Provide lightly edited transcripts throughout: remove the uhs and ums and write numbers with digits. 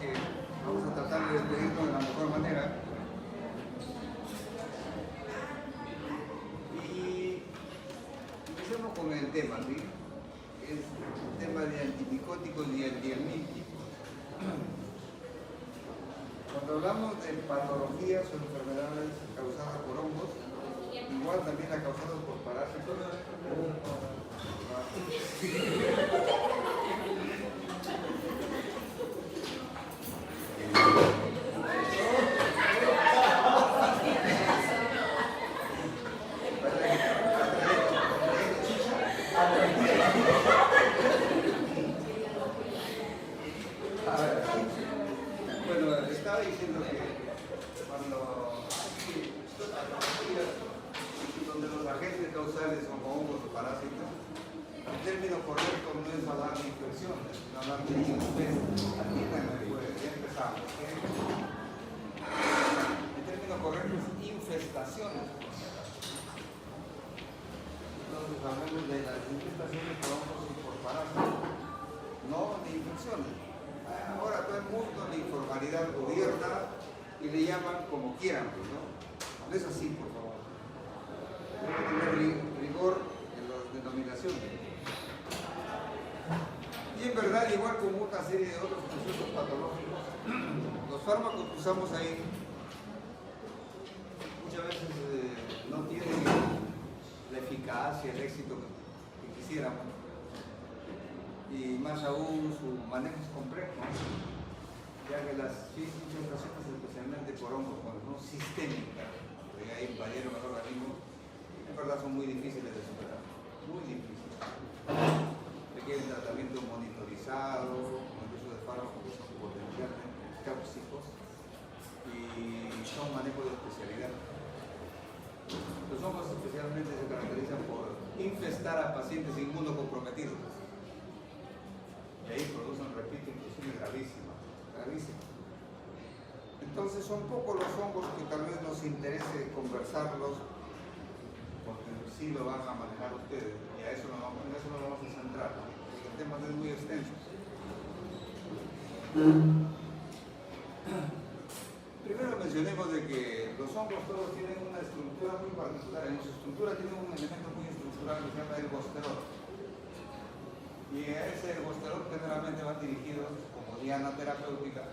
que vamos a tratar de despedirnos de la mejor manera. Y empecemos con el tema, ¿sí? Es el tema de antimicóticos y antihelmínticos. Cuando hablamos de patologías o enfermedades causadas por hongos, igual también las causadas por parásitos, bueno, estaba diciendo que cuando donde los agentes causales son hongos o parásitos, el término correcto no es hablar de infecciones, sino hablar de infestaciones. Ya empezamos. El término correcto es infestaciones. Entonces hablamos de las infestaciones por hongos y por parásitos, no de infecciones. Ahora todo el mundo la informalidad gobierna y le llaman como quieran, pues, ¿no? No es así, por favor. Hay que tener rigor en las denominaciones. Y en verdad, igual como una serie de otros procesos patológicos, los fármacos que usamos ahí muchas veces no tienen la eficacia, el éxito que quisiéramos. Y más aún su manejo es complejo, ya que las infestaciones, especialmente por hongos, cuando son sistémicas, que ya invadieron el organismo, en verdad son muy difíciles de superar, muy difíciles. Requieren tratamiento monitorizado, con el uso de fármacos que son potencialmente tóxicos y son manejos de especialidad. Los hongos especialmente se caracterizan por infestar a pacientes inmunocomprometidos. Y ahí producen, repito, infecciones gravísimas, gravísimas. Entonces son pocos los hongos que tal vez nos interese conversarlos, porque sí lo van a manejar ustedes, y a eso nos vamos a centrar, ¿no? El tema no es muy extenso. Primero mencionemos de que los hongos todos tienen una estructura muy particular, en su estructura tienen un elemento muy estructural que se llama ergosterol. Y a ese ergosterol generalmente van dirigidos como diana terapéutica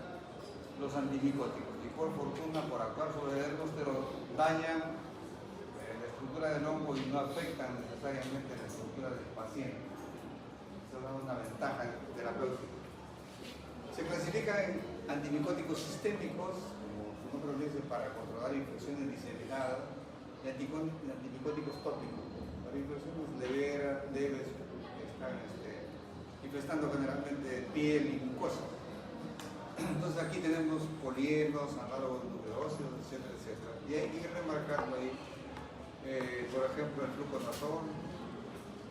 los antimicóticos. Y por fortuna, por actuar sobre el ergosterol, dañan la estructura del hongo y no afectan necesariamente la estructura del paciente. Eso da una ventaja terapéutica. Se clasifican en antimicóticos sistémicos, como su nombre lo dice, para controlar infecciones diseminadas, y antimicóticos tópicos, para infecciones leves que están infestando generalmente piel y mucosa. Entonces aquí tenemos polienos, análogos nucleócidos, etcétera, etcétera. Y hay que ir remarcando ahí, por ejemplo, el fluconazol,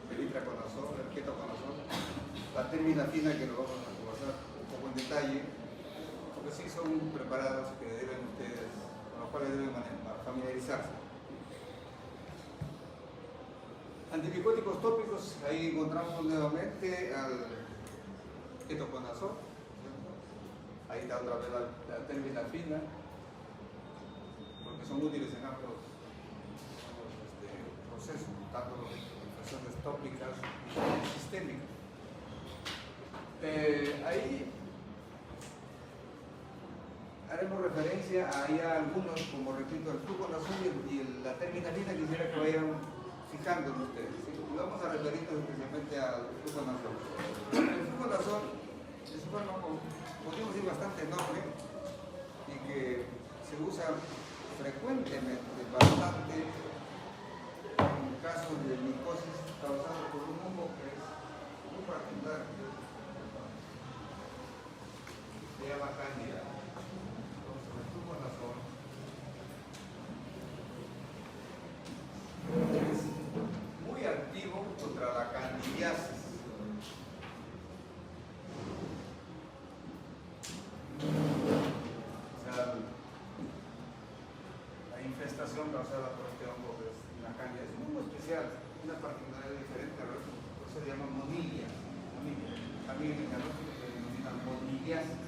el itraconazol, el ketoconazol, la terminafina, que lo vamos a conversar un poco en detalle, porque sí son preparados que deben ustedes, con los cuales deben familiarizarse. Antimicóticos tópicos, ahí encontramos nuevamente al ketoconazol, ahí está otra vez la terminafina, porque son útiles en ambos procesos, tanto las infecciones tópicas y sistémicas. Ahí haremos referencia a algunos, como repito, el fluconazol y la terminafina, quisiera que vayan fijando en ustedes, ¿sí? Y vamos a referirnos especialmente al fluconazol. El fluconazol es un fármaco, podríamos decir, bastante enorme y que se usa frecuentemente, bastante, en casos de micosis causados por un hongo que es muy particular, se llama cándida. Entonces el fluconazol es muy activo contra la candidiasis. O sea, la infestación causada por este hongo que es una candidiasis muy especial, una particularidad diferente, por eso se llama monilla. También en el se denominan monilliasis.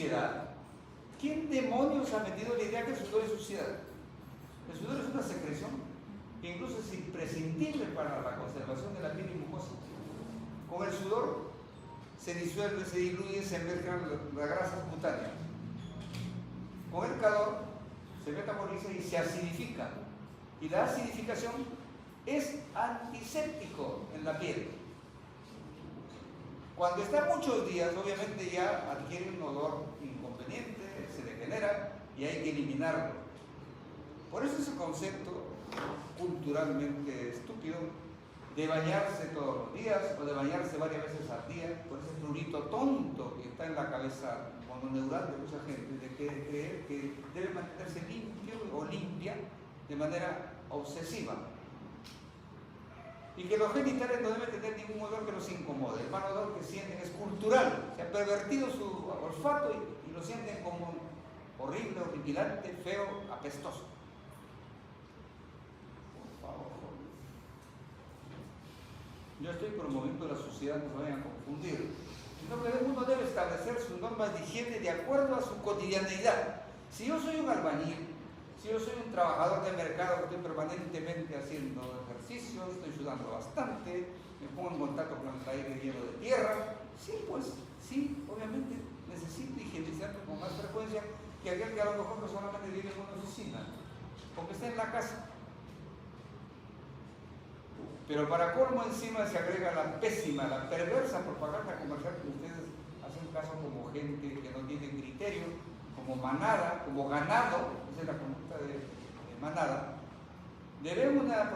suciedad, ¿quién demonios ha metido la idea que el sudor es suciedad? El sudor es una secreción que incluso es imprescindible para la conservación de la piel y mucosa. Con el sudor se disuelve, se diluye, se mezclan las grasas cutáneas. Con el calor se metaboliza y se acidifica. Y la acidificación es antiséptico en la piel. Cuando está muchos días, obviamente ya adquiere un olor inconveniente, se degenera y hay que eliminarlo. Por eso ese concepto culturalmente estúpido de bañarse todos los días o de bañarse varias veces al día, por ese prurito tonto que está en la cabeza mononeural de mucha gente, de creer que debe mantenerse limpio o limpia de manera obsesiva. Y que los genitales no deben tener ningún olor que los incomode. El mal olor que sienten es cultural, se ha pervertido su olfato y lo sienten como horrible, horripilante, feo, apestoso. Por favor. Yo estoy promoviendo la sociedad, no se vayan a confundir. Sino que uno debe establecer sus normas de higiene de acuerdo a su cotidianeidad. Si yo soy un albañil, si yo soy un trabajador de mercado que estoy permanentemente haciendo ejercicio, estoy sudando bastante, me pongo en contacto con el aire lleno de tierra, sí, pues, sí, obviamente necesito higienizarme con más frecuencia que aquel que a lo mejor no solamente vive en una oficina, o que está en la casa. Pero para colmo encima se agrega la pésima, la perversa propaganda comercial que ustedes hacen caso como gente que no tiene criterio, como manada, como ganado, esa es la conducta de manada. De ver una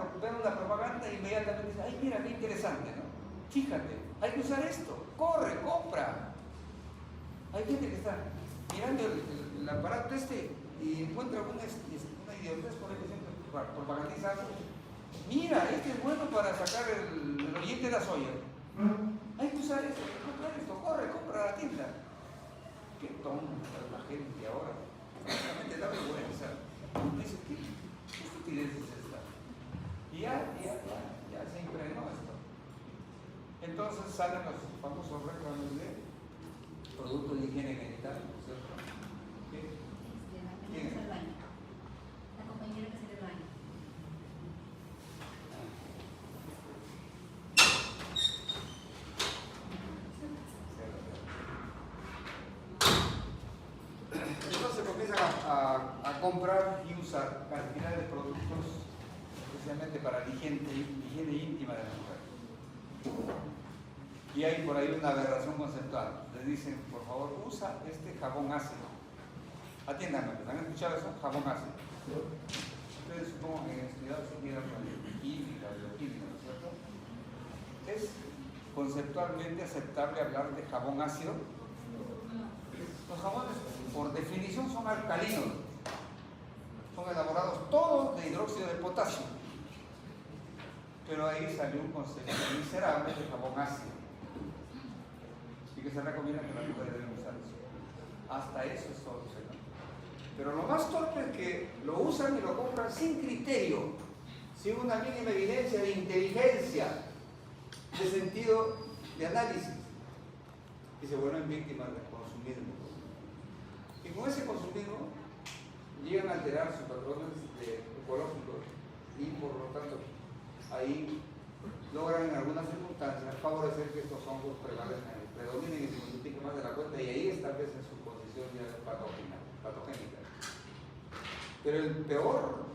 propaganda e inmediatamente dice, ay mira, qué interesante, ¿no? Fíjate, hay que usar esto, corre, compra. Hay gente que está mirando el aparato y encuentra una idiotez, por ejemplo, propagandiza algo. Mira, este es bueno para sacar el oyente de la soya. Hay que usar esto, comprar esto, corre, compra a la tienda. Qué tonta es la gente ahora. Realmente da vergüenza. Dice, ¿qué estupidez es esta? Y ya se impregnó esto. Entonces salen los famosos reclamos de productos de higiene genital, ¿no es cierto? ¿Quién es? La compañera que se le baña. Entonces comienzan a comprar y usar cantidad de productos especialmente para la higiene íntima de la mujer. Y hay por ahí una aberración conceptual. Les dicen, por favor, usa este jabón ácido. Atiéndanme, ¿han escuchado eso? Jabón ácido. Ustedes supongo que han estudiado siquiera química, bioquímica, ¿no es cierto? ¿Es conceptualmente aceptable hablar de jabón ácido? Los jabones, por definición, son alcalinos. Son elaborados todos de hidróxido de potasio. Pero ahí salió un concepto miserable de jabón ácido. Y que se recomienda que las mujeres deben usar eso. Hasta eso es todo, ¿no? Pero lo más torpe es que lo usan y lo compran sin criterio, sin una mínima evidencia de inteligencia, de sentido de análisis. Y se vuelven víctimas del consumismo. Y con ese consumismo llegan a alterar sus patrones ecológicos y por lo tanto ahí logran en algunas circunstancias favorecer que estos hongos predominen y se multipliquen más de la cuenta y ahí establecen su posición ya patogénica. Pero el peor,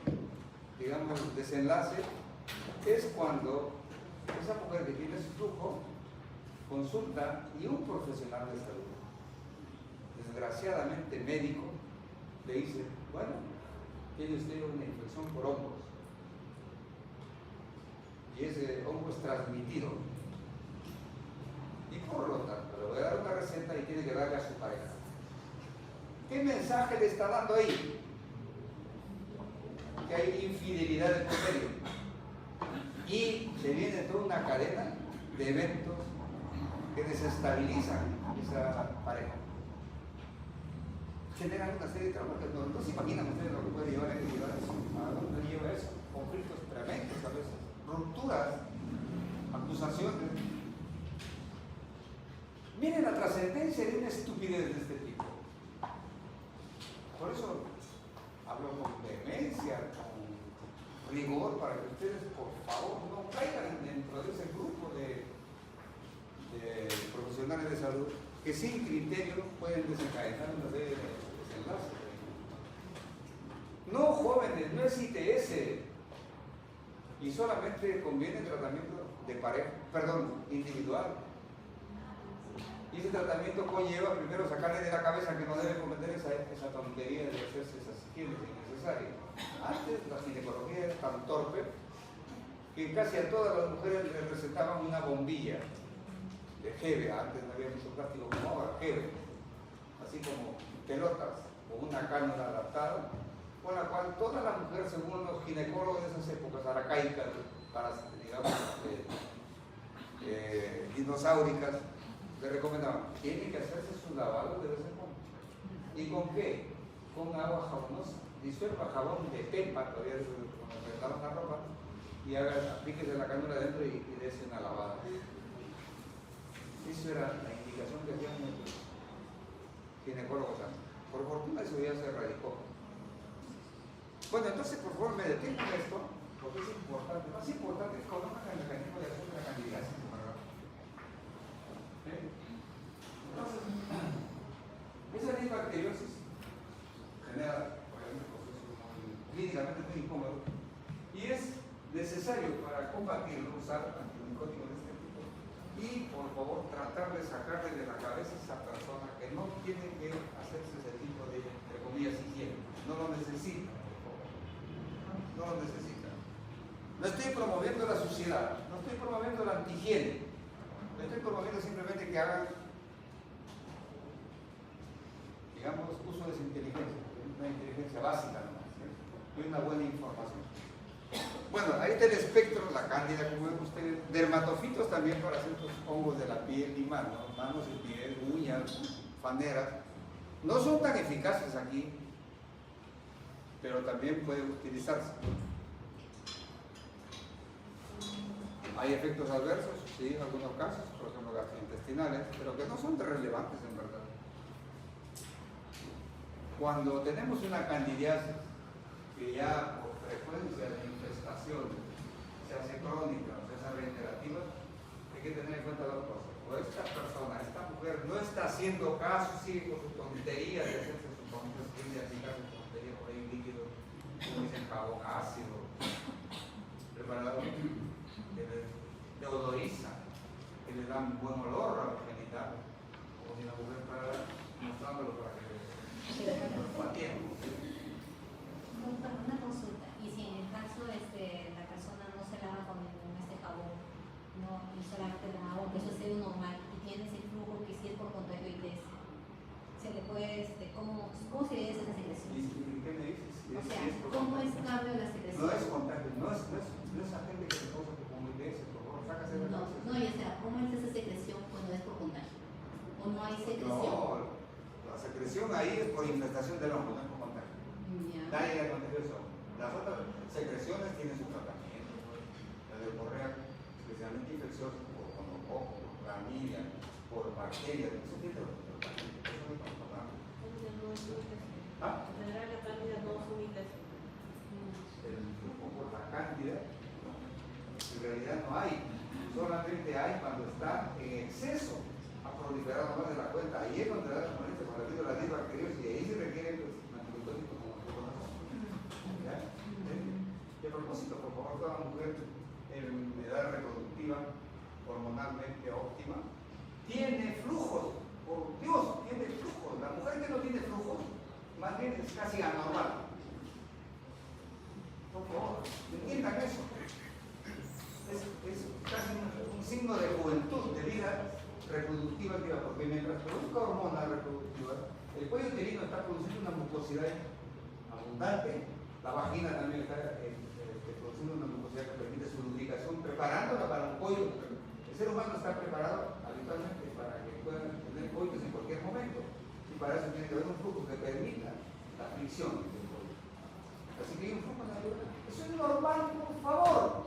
digamos, desenlace es cuando esa mujer que tiene su flujo consulta y un profesional de salud, desgraciadamente médico, le dice, bueno, tiene usted una infección por hongos y ese hongo es transmitido y por lo tanto le voy a dar una receta y tiene que darle a su pareja. ¿Qué mensaje le está dando ahí? Que hay infidelidad de por medio y se viene toda una cadena de eventos que desestabilizan esa pareja, generan una serie de traumas que no se imaginan ustedes lo que puede llevar a eso. ¿A dónde lleva eso? Conflictos tremendos a veces, rupturas, acusaciones. Miren la trascendencia de una estupidez de este tipo. favor para que ustedes, por favor, no caigan dentro de ese grupo de profesionales de salud que sin criterio pueden desencadenar una serie de desenlaces. No, jóvenes, no es ITS. Y solamente conviene tratamiento de pareja, individual. Y ese tratamiento conlleva primero sacarle de la cabeza que no debe cometer esa tontería de hacerse esas quimios innecesarias. Antes la ginecología era tan torpe que casi a todas las mujeres les recetaban una bombilla de Hebe. Antes no había mucho plástico como ahora, Hebe, así como pelotas o una cánula adaptada, con la cual todas las mujeres, según los ginecólogos de esas épocas arcaicas, digamos, dinosauricas, le recomendaban, tiene que hacerse su lavado de vez en cuando. ¿Y con qué? Con agua jabonosa. Disuelva jabón de pepa, todavía cuando rentaban la ropa, y aplíquese la cánula adentro y dése una lavada. Eso era la indicación que hacían los ginecólogos antes. Por fortuna eso ya se erradicó. Bueno, entonces por favor me detengo en esto, porque es importante. Más importante es conozcan el mecanismo de acción de la candidiasis, ¿verdad? Entonces, esa disbacteriosis genera, obviamente, un proceso clínicamente muy incómodo y es necesario para combatirlo usar antimicóticos de este tipo. Y por favor, tratar de sacarle de la cabeza a esa persona que no tiene que hacerse ese tipo de, entre comillas, higiene. No lo necesita. No lo necesita. No estoy promoviendo la suciedad, no estoy promoviendo la antihigiene, no estoy promoviendo simplemente que hagan, digamos, uso de su inteligencia, una inteligencia básica nomás, ¿cierto? Y una buena información. Bueno, ahí está el espectro, la cándida, como ven ustedes, dermatofitos también para ciertos hongos de la piel y manos y pies, uñas, faneras. No son tan eficaces aquí, pero también puede utilizarse. Hay efectos adversos, sí, en algunos casos, por ejemplo gastrointestinales, pero que no son relevantes en verdad. Cuando tenemos una candidiasis que ya por frecuencia de infestación se hace crónica o se hace reiterativa, hay que tener en cuenta dos cosas. O esta persona, esta mujer, no está haciendo caso, sigue con su tontería de hacerse su tontería, de aplicarse su tontería por ahí líquido, como dicen, jabón ácido, preparado de odoriza, que le dan buen olor a los genitales, como si la mujer fuera mostrándolo para que lo atienda. Una consulta, y si en el caso la persona no se lava con este jabón, no, y solamente la agua, que eso es algo normal, y tiene ese flujo que sí es por contagio ITS, se le puede, ¿cómo se le dice esa secreción? ¿Y qué me dices? O sea, ¿cómo es cambio la secreción? No es contagio, no es agente que se causa como ITS, por favor, sácase de la cabeza. No, ya sea, ¿cómo es esa secreción cuando es por contagio? ¿O no hay secreción? No, la secreción ahí es por infestación del hongo, no es por contagio. Nadie le contagia eso. Las otras secreciones tienen su tratamiento. La de correa, especialmente infecciosa, por gonococo, por clamidia, por bacterias, eso tiene tratamiento. Eso no estamos hablando. ¿Ah? En general, la cándida no es un ITS. El flujo por la cándida, en realidad no hay. Solamente hay cuando está en exceso, ha proliferado más de la cuenta. Ahí es donde da la molestia con la disbacteriosis y ahí se requieren los antimicóticos como ¿ya? Y a propósito, por favor, toda mujer en edad reproductiva, hormonalmente óptima, tiene flujos, por Dios, tiene flujos. La mujer que no tiene flujos, más bien es casi anormal. Por favor, entiendan eso. Es casi un signo de juventud, de vida reproductiva, porque mientras produzca hormona reproductiva, el cuello uterino está produciendo una mucosidad abundante, la vagina también está produciendo una mucosidad que permite su lubricación, preparándola para un coito. El ser humano está preparado habitualmente para que puedan tener coitos en cualquier momento, y para eso tiene que haber un flujo que permita la fricción del coito. Así que hay un flujo natural. Eso es normal, por favor.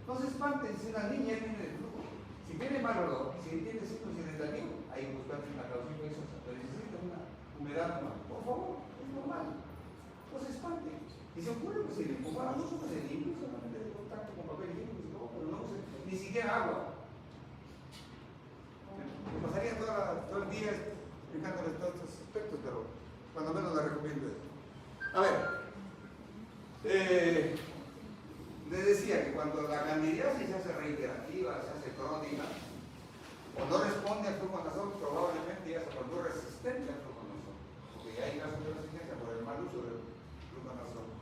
No se espanten si una niña tiene el flujo. Si tiene mal olor, si tiene signos irritativos, hay que buscar una causa infecciosa, pero necesita una humedad normal. Por favor, es normal. No se espanten. Y se ocurre que si le pongan a los ojos se limpia, solamente siquiera agua. Me pasaría todo el día explicándoles todos estos aspectos, pero cuando menos les recomiendo eso. A ver, les decía que cuando la candidiasis se hace reiterativa, se hace crónica, o no responde al fluconazol, probablemente ya se volvió resistente al fluconazol, porque ya hay casos de resistencia por el mal uso del fluconazol.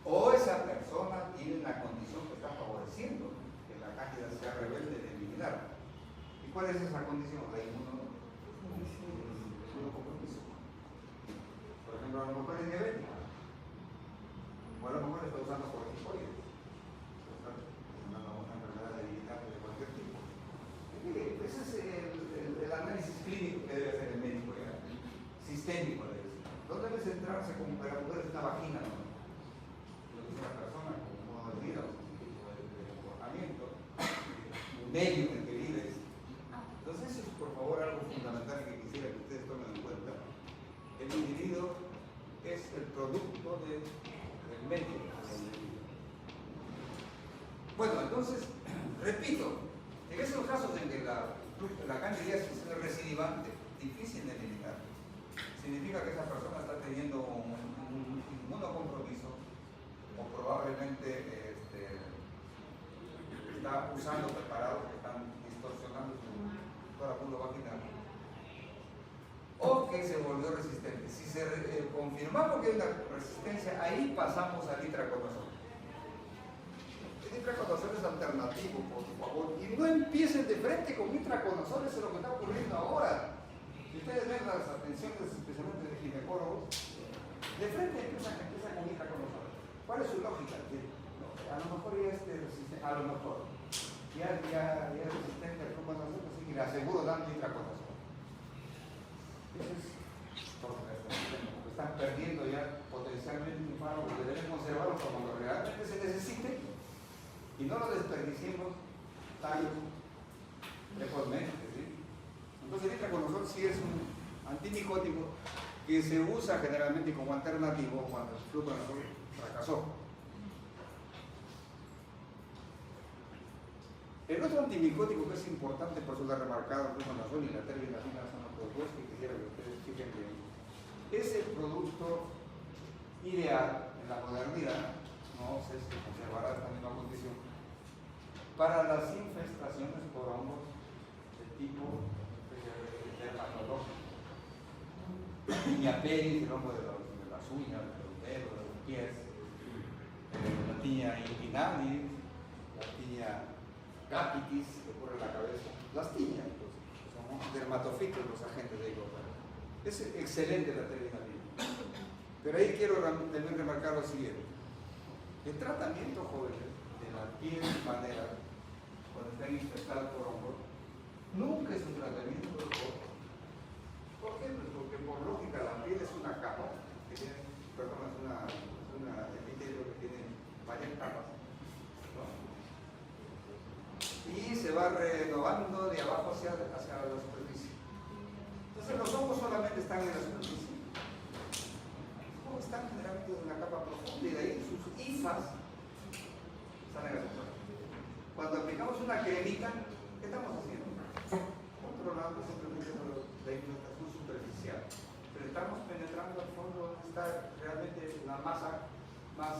O esa persona tiene una condición que está favoreciendo que la cándida sea rebelde de eliminar. ¿Y cuál es esa condición? La inmunocompromiso. Por ejemplo, a lo mejor es diabética, o a lo mejor está usando corticoides, está usando una enfermedad debilitante de cualquier tipo. Ese es el análisis clínico que debe hacer el médico, ya, sistémico debe ser. No debe centrarse como para poder una vagina, ¿no? Lo que es una persona con un modo de vida, un tipo de comportamiento, un medio en el que vives. Entonces eso es por favor algo fundamental que quisiera que ustedes tomen en cuenta. El individuo es el producto del medio. Bueno, entonces, repito, en esos casos en que la candidiasis es recidivante, difícil de eliminar, significa que esa persona está teniendo un inmunocompromiso o probablemente está usando preparados que están distorsionando su coágulo vaginal, o que se volvió resistente. Si confirmamos que hay una resistencia, ahí pasamos al itraconazol. El itraconazol es alternativo, por favor, y no empiecen de frente con itraconazol, eso es lo que está ocurriendo ahora. Si ustedes ven las atenciones, especialmente de ginecólogos, de frente empiezan con itraconazol. ¿Cuál es su lógica? A lo mejor ya es resistente, a lo mejor ya es resistente al fluconazol, así que le aseguro dando itraconazol. Eso es todo lo que están perdiendo ya potencialmente un fármaco que deben conservarlo como lo realmente se necesite y no lo desperdiciemos tan lejosmente, ¿sí? Entonces el itraconazol sí es un antimicótico que se usa generalmente como alternativo cuando el fluconazol fracasó. El otro antimicótico que es importante, por eso lo he remarcado, el fluconazol y la terbinafina son los dos que quisiera que ustedes fijen bien. Es el producto ideal en la modernidad, no sé si conservará esta misma condición, para las infestaciones por hongos de tipo dermatológico. La tiña peris, el hongo de las uñas, de los dedos, de los pies, la tiña inguinalis, la tiña capitis, que ocurre en la cabeza, las tiñas, pues, son dermatofitos los agentes de igualdad. Es excelente la terbinafina. Pero ahí quiero también remarcar lo siguiente. El tratamiento, jóvenes, de la piel manera, cuando están infectados por hongos, nunca es un tratamiento de hongos. ¿Por qué? Pues porque por lógica la piel es una capa, que tiene, perdón, es una epitelio que tiene varias capas, ¿no? Y se va renovando de abajo hacia la superficie. Entonces los hongos solamente están en la superficie. Los hongos están generalmente en una capa profunda y de ahí sus hifas salen a la superficie. Cuando aplicamos una cremita, ¿qué estamos haciendo? Controlando simplemente la infiltración superficial. Pero estamos penetrando al fondo donde está realmente la masa más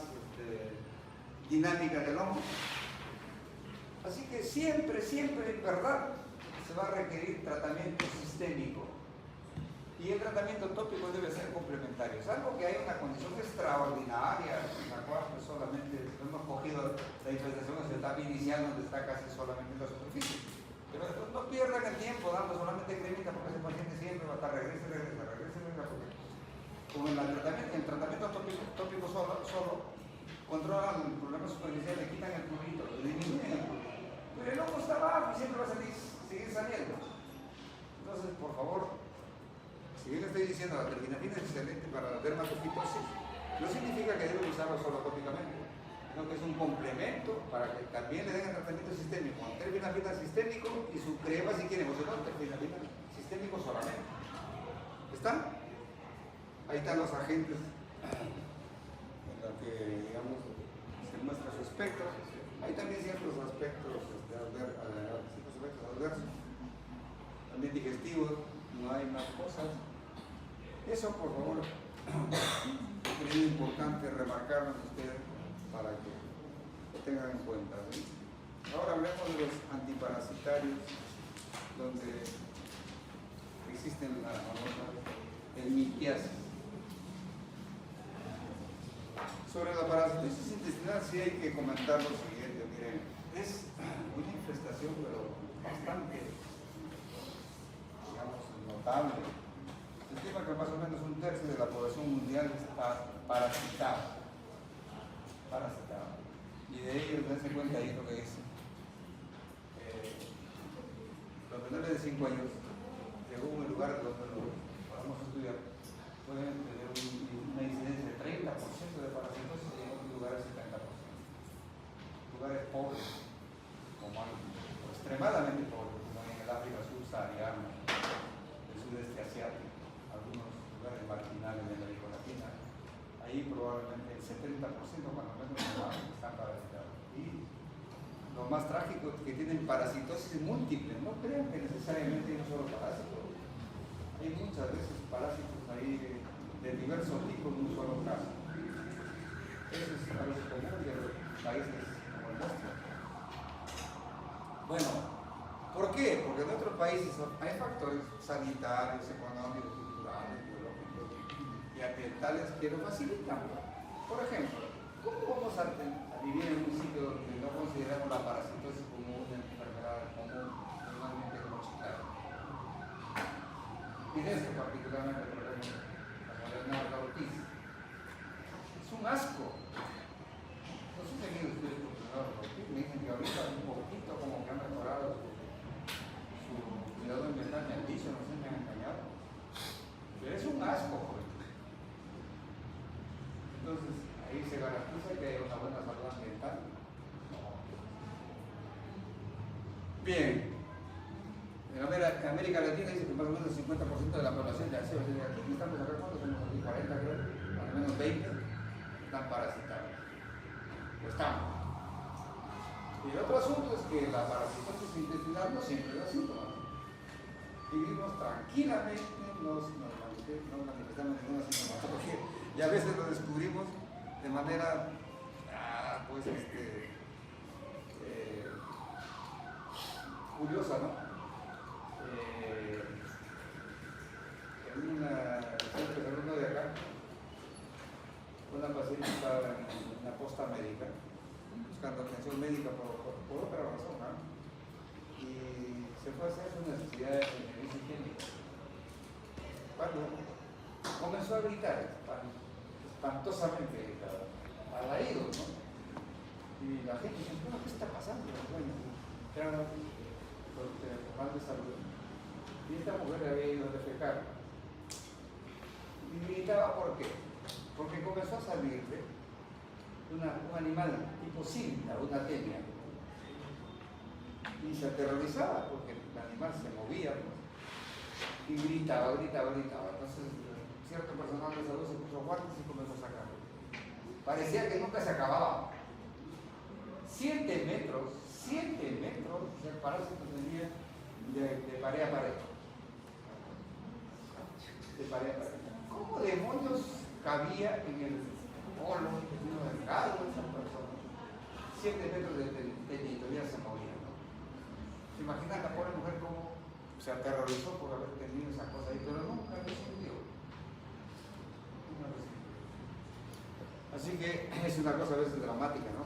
dinámica del hongo. Así que siempre, en verdad, se va a requerir tratamiento sistémico. Y el tratamiento tópico debe ser complementario. Salvo que haya una condición extraordinaria, en la cual pues, solamente hemos cogido la infestación en su etapa inicial, donde está casi solamente en la superficie. Pero no pierdan el tiempo dando solamente cremita, porque ese paciente siempre va a estar regresa, porque como en el tratamiento tópico solo controlan el problema superficial, le quitan el prurito, le disminuyen el prurito. Pero el hongo está abajo y siempre va a seguir saliendo. Entonces, por favor, si bien estoy diciendo la terbinafina es excelente para la dermatofitosis, no significa que deben usarlo solo tópicamente, sino que es un complemento para que también le den el tratamiento sistémico, con terbinafina sistémico y su crema si quieren, o si no, terbinafina sistémico solamente. ¿Están? Ahí están los agentes en los que, digamos, se muestra su espectro. Ahí también ciertos aspectos adversos, también digestivos, no hay más cosas. Eso, por favor, es muy importante remarcarlo ustedes para que lo tengan en cuenta, ¿sí? Ahora hablemos de los antiparasitarios, donde existen la famosa helmintiasis. Sobre la parasitosis intestinal sí hay que comentar lo siguiente, miren, es una infestación pero bastante, digamos, notable. Se estima que más o menos un tercio de la población mundial está parasitada. Y de ellos, dense cuenta ahí lo que dice. Los menores de 5 años, según el lugar donde lo podamos estudiar, pueden tener una incidencia de 30% de parasitosis y en otros lugares 70%. Lugares pobres, como hay, o extremadamente pobres, como en el África subsahariana, el sudeste asiático, algunos lugares marginales de América Latina, ahí probablemente el 70% cuando menos están parasitados. Y lo más trágico es que tienen parasitosis múltiple, no crean que necesariamente hay un solo parásito. Hay muchas veces parásitos ahí de diversos tipos en un solo caso. Eso es algo común de los países como el nuestro. Bueno, ¿por qué? Porque en otros países hay factores sanitarios, económicos, culturales, biológicos y ambientales que lo facilitan. Por ejemplo, ¿cómo vamos a vivir en un sitio donde no consideramos la parasitosis como una enfermedad común, normalmente como chicago? Y de esto particularmente el problema como Leonardo Ortiz. Es un asco. No sé si han ido ustedes por Leonardo Ortiz, me dicen que ahorita un poquito como que ha mejorado su cuidado ambiental, me han dicho, no sé, me han engañado. Pero es un asco, joven. Entonces, ahí se garantiza que hay una buena salud ambiental. Bien. En América Latina dice que más o menos el 50% de la población de acceso de aquí, estamos acá, ¿cuántos somos aquí? 40 creo, al menos 20 están parasitados. O estamos. Y el otro asunto es que la parasitosis intestinal no siempre da síntomas. Vivimos tranquilamente, no manifestamos ninguna sintomatología y a veces lo descubrimos de manera, curiosa, ¿no? En una alumno de acá, una paciente estaba en una posta médica, buscando atención médica por otra razón, ¿no? Y se fue a hacer sus necesidades de servicio higiénico. Cuando comenzó a gritar, espantosamente gritaba, alarido, ¿no? Y la gente dice, bueno, ¿qué está pasando? Bueno, era mal de salud. Y esta mujer había ido a defecar. Y gritaba, ¿por qué? Porque comenzó a salirle un animal tipo cinta, una tenia. Y se aterrorizaba porque el animal se movía, pues, y gritaba. Entonces, cierto personal de salud se puso guantes y comenzó a sacarlo. Parecía que nunca se acababa. 7 metros, el parásito tenía de pared a pared. ¿Cómo demonios cabía en el polo intestino delgado de esa persona? 7 metros de tenito, ya se movía, ¿no? ¿Se imaginan la pobre mujer cómo se aterrorizó por haber tenido esa cosa ahí? Pero nunca recibió. Así que es una cosa a veces dramática, ¿no?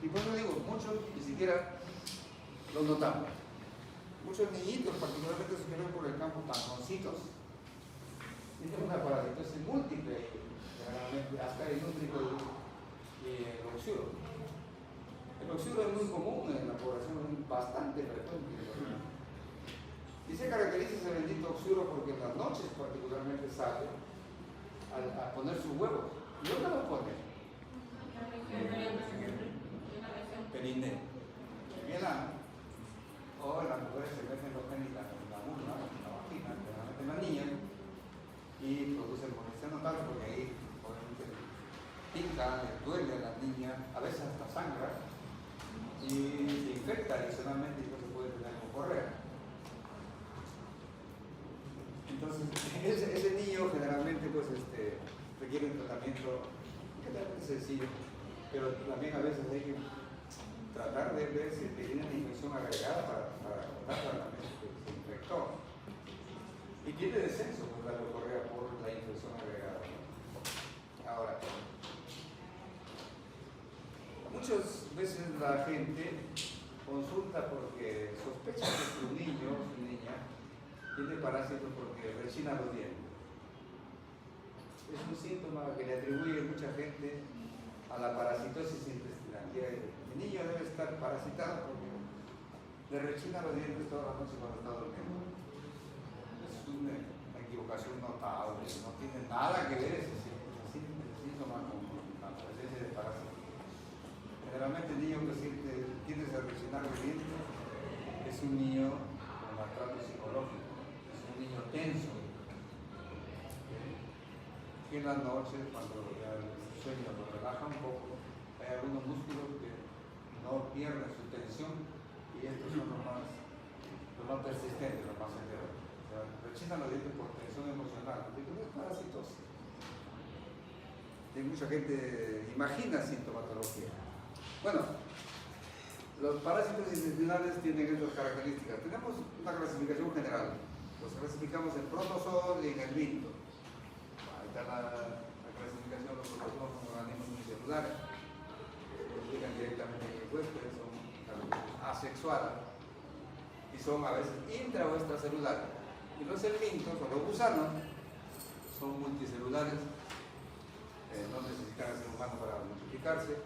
Y por eso digo, muchos ni siquiera lo notamos. Muchos niñitos, particularmente los que ven por el campo, panzoncitos, tienen una parasitosis múltiple, generalmente hasta el nútrico y el oxuro. El oxuro es muy común en la población, es bastante frecuente. Y se caracteriza ese bendito oxuro porque en las noches particularmente sale a poner sus huevos. ¿Y dónde los pone? Periné. Bien, o las mujeres se meten los penes en la vulva, en la vagina, generalmente en la niña, y producen molestia notable porque ahí obviamente pica, le duele a la niña, a veces hasta sangra, y se infecta adicionalmente y no se puede tener con correa. Entonces, ese niño generalmente pues, requiere un tratamiento generalmente sencillo, pero también a veces hay que tratar de ver si tiene una infección agregada para tratar la que se infectó. Y tiene descenso por la leucorrea por la infección agregada. Ahora, muchas veces la gente consulta porque sospecha que su niño o su niña tiene parásitos porque rechina los dientes. Es un síntoma que le atribuye mucha gente a la parasitosis intestinal. El niño debe estar parasitado porque le rechina los dientes toda la noche cuando está durmiendo. Es una equivocación notable, no tiene nada que ver ese síntoma con la presencia de parásitos. Generalmente el niño que tiende a rechinar los dientes es un niño con maltrato psicológico, es un niño tenso. Y en las noches, cuando ya el sueño lo relaja un poco, hay algunos músculos que no pierden su tensión y estos son los más persistentes, los más severos. O sea, rechinan los dientes por tensión emocional, porque no es parasitosis. Y mucha gente imagina sintomatología. Bueno, los parásitos intestinales tienen estas características. Tenemos una clasificación general. Los clasificamos en protozoos y en el minto. Ahí está la clasificación de los protozoos como organismos unicelulares. Se publican directamente en el web, pero son asexuadas y son a veces intra o extracelulares. Y los helmintos o los gusanos son multicelulares, no necesitan el ser humano para multiplicarse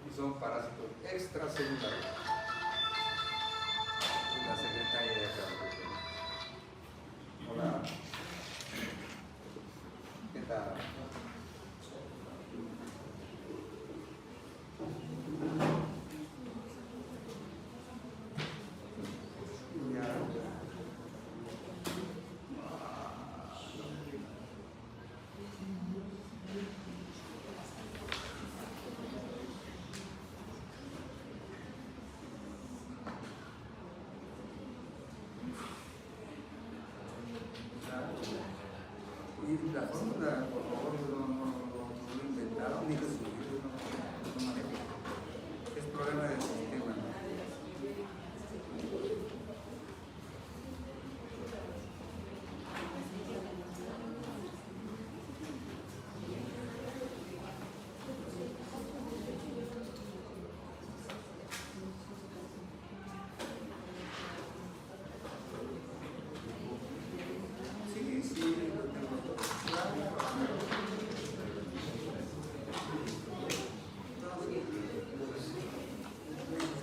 y son parásitos extracelulares. Y la secretaria de acá. Hola. ¿Qué tal? Y la fórmula, por favor, no lo inventaron ni lo subieron, no manejo. Es problema del sistema. Sí, lo tengo todo.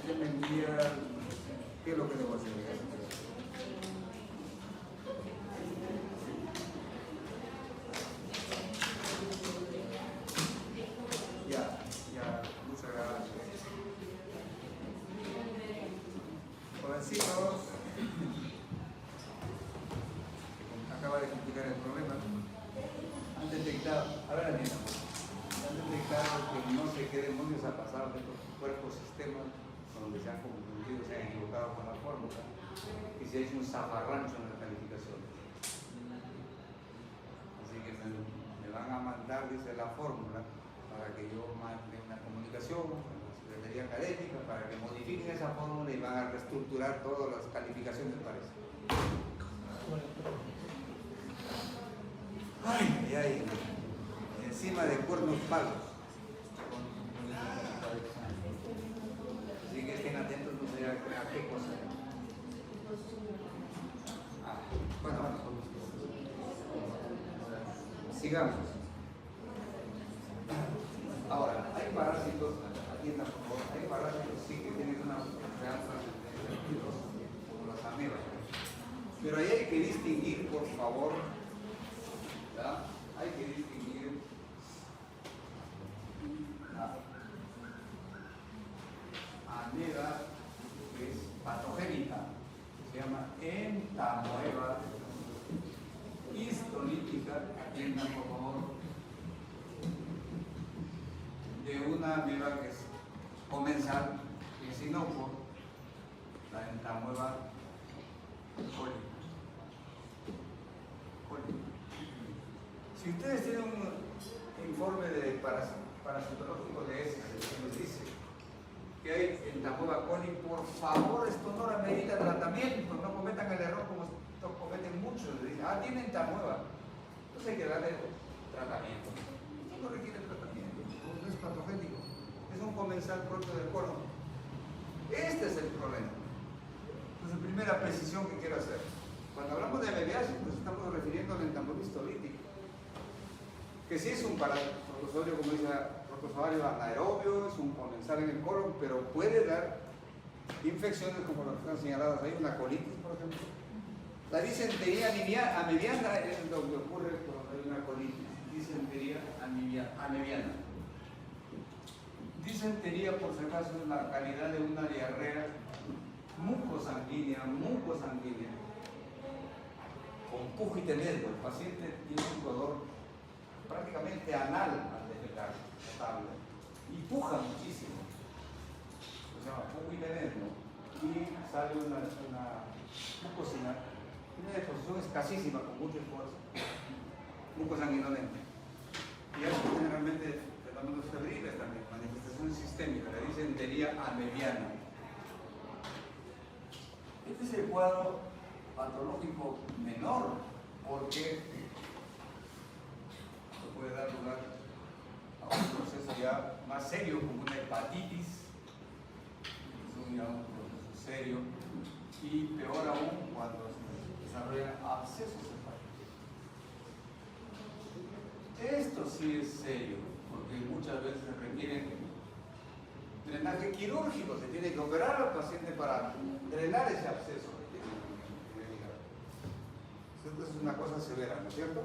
Usted me envía qué es lo que debo hacer. Ya, muchas gracias. Jovencitos, acaba de complicar el problema. Han detectado, a ver, Daniela, han detectado que no sé qué demonios ha pasado de estos cuerpos sistemas donde se han confundido, se han equivocado con la fórmula y se ha hecho un zafarrancho en la calificación. Así que me van a mandar, dice, la fórmula para que yo mande una comunicación con la Secretaría Académica para que modifiquen esa fórmula y van a reestructurar todas las calificaciones, parece. Ay, encima de cuernos palos. Así que estén atentos, no sé a qué cosa. Bueno, sigamos. Ahora, hay parásitos, atiendan por favor, hay parásitos sí que tienen una real trascendencia, como las amebas. Pero ahí hay que distinguir, por favor, ¿verdad? Hay que distinguir la ameba que es patogénica, se llama entamoeba histolítica, atiendan por favor, de una ameba que es comensal, y es inocuo, la entamueba cólica. Si ustedes tienen un informe de parasitológico de ese que nos dice que hay entamueba coli, por favor, esto no la medida tratamiento, no cometan el error como esto cometen muchos. Dicen, tiene entamueba, entonces hay que darle tratamiento. No requiere tratamiento, no es patogénico, es un comensal propio del colon. Este es el problema. Entonces, primera precisión que quiero hacer. Cuando hablamos de amebiasis, nos estamos refiriendo al entamueba histolítico, que sí es un protozoario, como dice, protozoario anaerobio, es un comensal en el colon, pero puede dar infecciones como las que están señaladas ahí, una colitis, por ejemplo. La disentería amebiana es lo que ocurre cuando hay una colitis, disentería amebiana. Disentería, por si acaso, es la calidad de una diarrea mucosanguínea, con pujo y tenesmo. El paciente tiene un dolor prácticamente anal al defecar, notable, y puja muchísimo. Se llama pujo y tenesmo, y sale una mucosina, una deposición escasísima, con mucho esfuerzo, mucosanguinolenta. Y eso generalmente fenómenos febriles también, manifestación sistémica, la disentería amebiana. Este es el cuadro patológico menor, porque puede dar lugar a un proceso ya más serio como una hepatitis, es ya un proceso serio, y peor aún cuando se desarrollan abscesos hepáticos. Esto sí es serio, porque muchas veces se requiere drenaje quirúrgico, se tiene que operar al paciente para drenar ese absceso. Esto es una cosa severa, ¿no es cierto?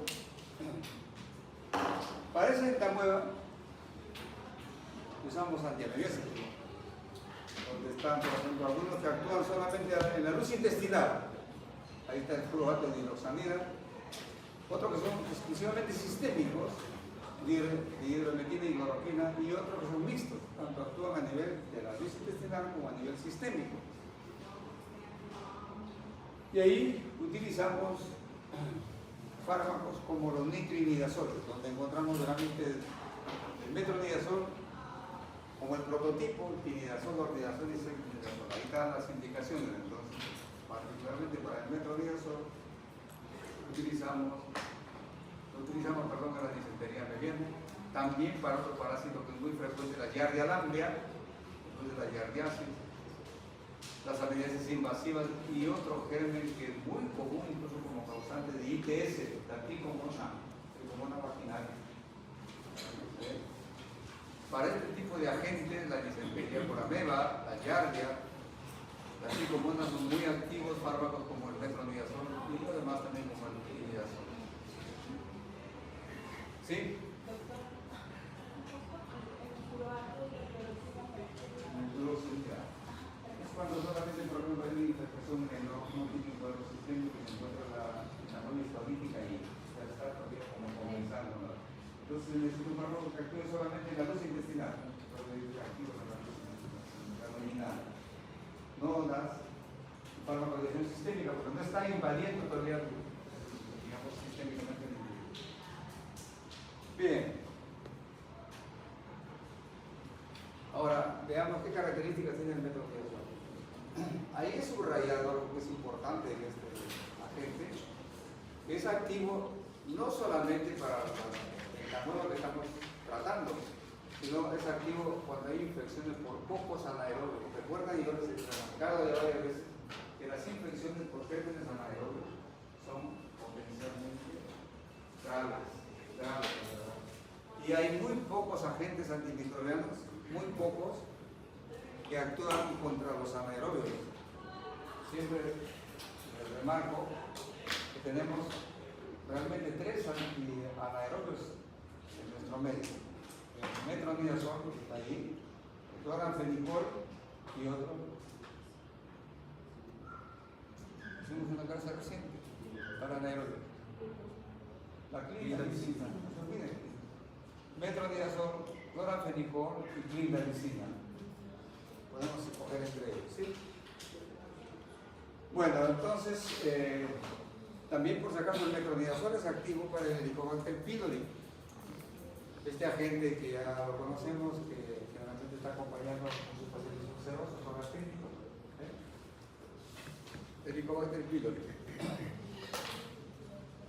Para esa entamueba usamos antiamebiásicos, donde están, por ejemplo, algunos que actúan solamente en la luz intestinal. Ahí está el fluorato de hidroxamida. Otros que son exclusivamente sistémicos, dihidrometina y cloroquina, y otros que son mixtos, tanto actúan a nivel de la luz intestinal como a nivel sistémico. Y ahí utilizamos fármacos como los nitrimidazoles, donde encontramos realmente el metronidazol como el prototipo, el tinidazol, ornidazol y sectinidazol. Ahí están las indicaciones. Entonces, particularmente para el metronidazol utilizamos la disentería amebiana, también para otro parásito que es muy frecuente, la Giardia lamblia, entonces la giardiasis, las amebiasis invasivas y otro germen que es muy común incluso como causante de ITS, la tricomona vaginaria. Para este tipo de agentes, la disentería por ameba, la giardia, las tricomonas son muy activos fármacos como el metronidazol y además también como el tinidazol. ¿Sí? Es cuando solamente, por ejemplo, hay una infección que no tiene un cuadro sistémico que se encuentra la novia histolítica y ya está todavía como comenzando, ¿no? Entonces necesito un fármaco que actúe solamente en la luz intestinal, activos en la luz intestinal, no las fármacos de acción sistémica, porque no está invadiendo todavía, digamos, sistémicamente el individuo. Bien. Ahora, veamos qué características tiene el metronidazol. Ahí he subrayado algo que es importante en este agente, que es activo no solamente para el entamueba que estamos tratando, sino es activo cuando hay infecciones por cocos anaerobios. Recuerdan, yo les he explicado ya varias veces que las infecciones por gérmenes anaerobios son potencialmente graves, ¿verdad? Y hay muy pocos agentes antimicrobianos, muy pocos, que actúan contra los anaerobios. Siempre les remarco que tenemos realmente 3 anaerobios en nuestro medio. El metronidazol, que está ahí, el cloranfenicol y otro. Hicimos una clase reciente para anaerobios. La clindamicina, no se olviden. Metronidazol, cloranfenicol y clindamicina. Podemos escoger Bueno, entonces, también por si acaso el metronidazol es activo para el Helicobacter pylori. Este agente que ya lo conocemos, que generalmente está acompañando a muchos pacientes ulcerosos o gastríticos. Helicobacter pylori.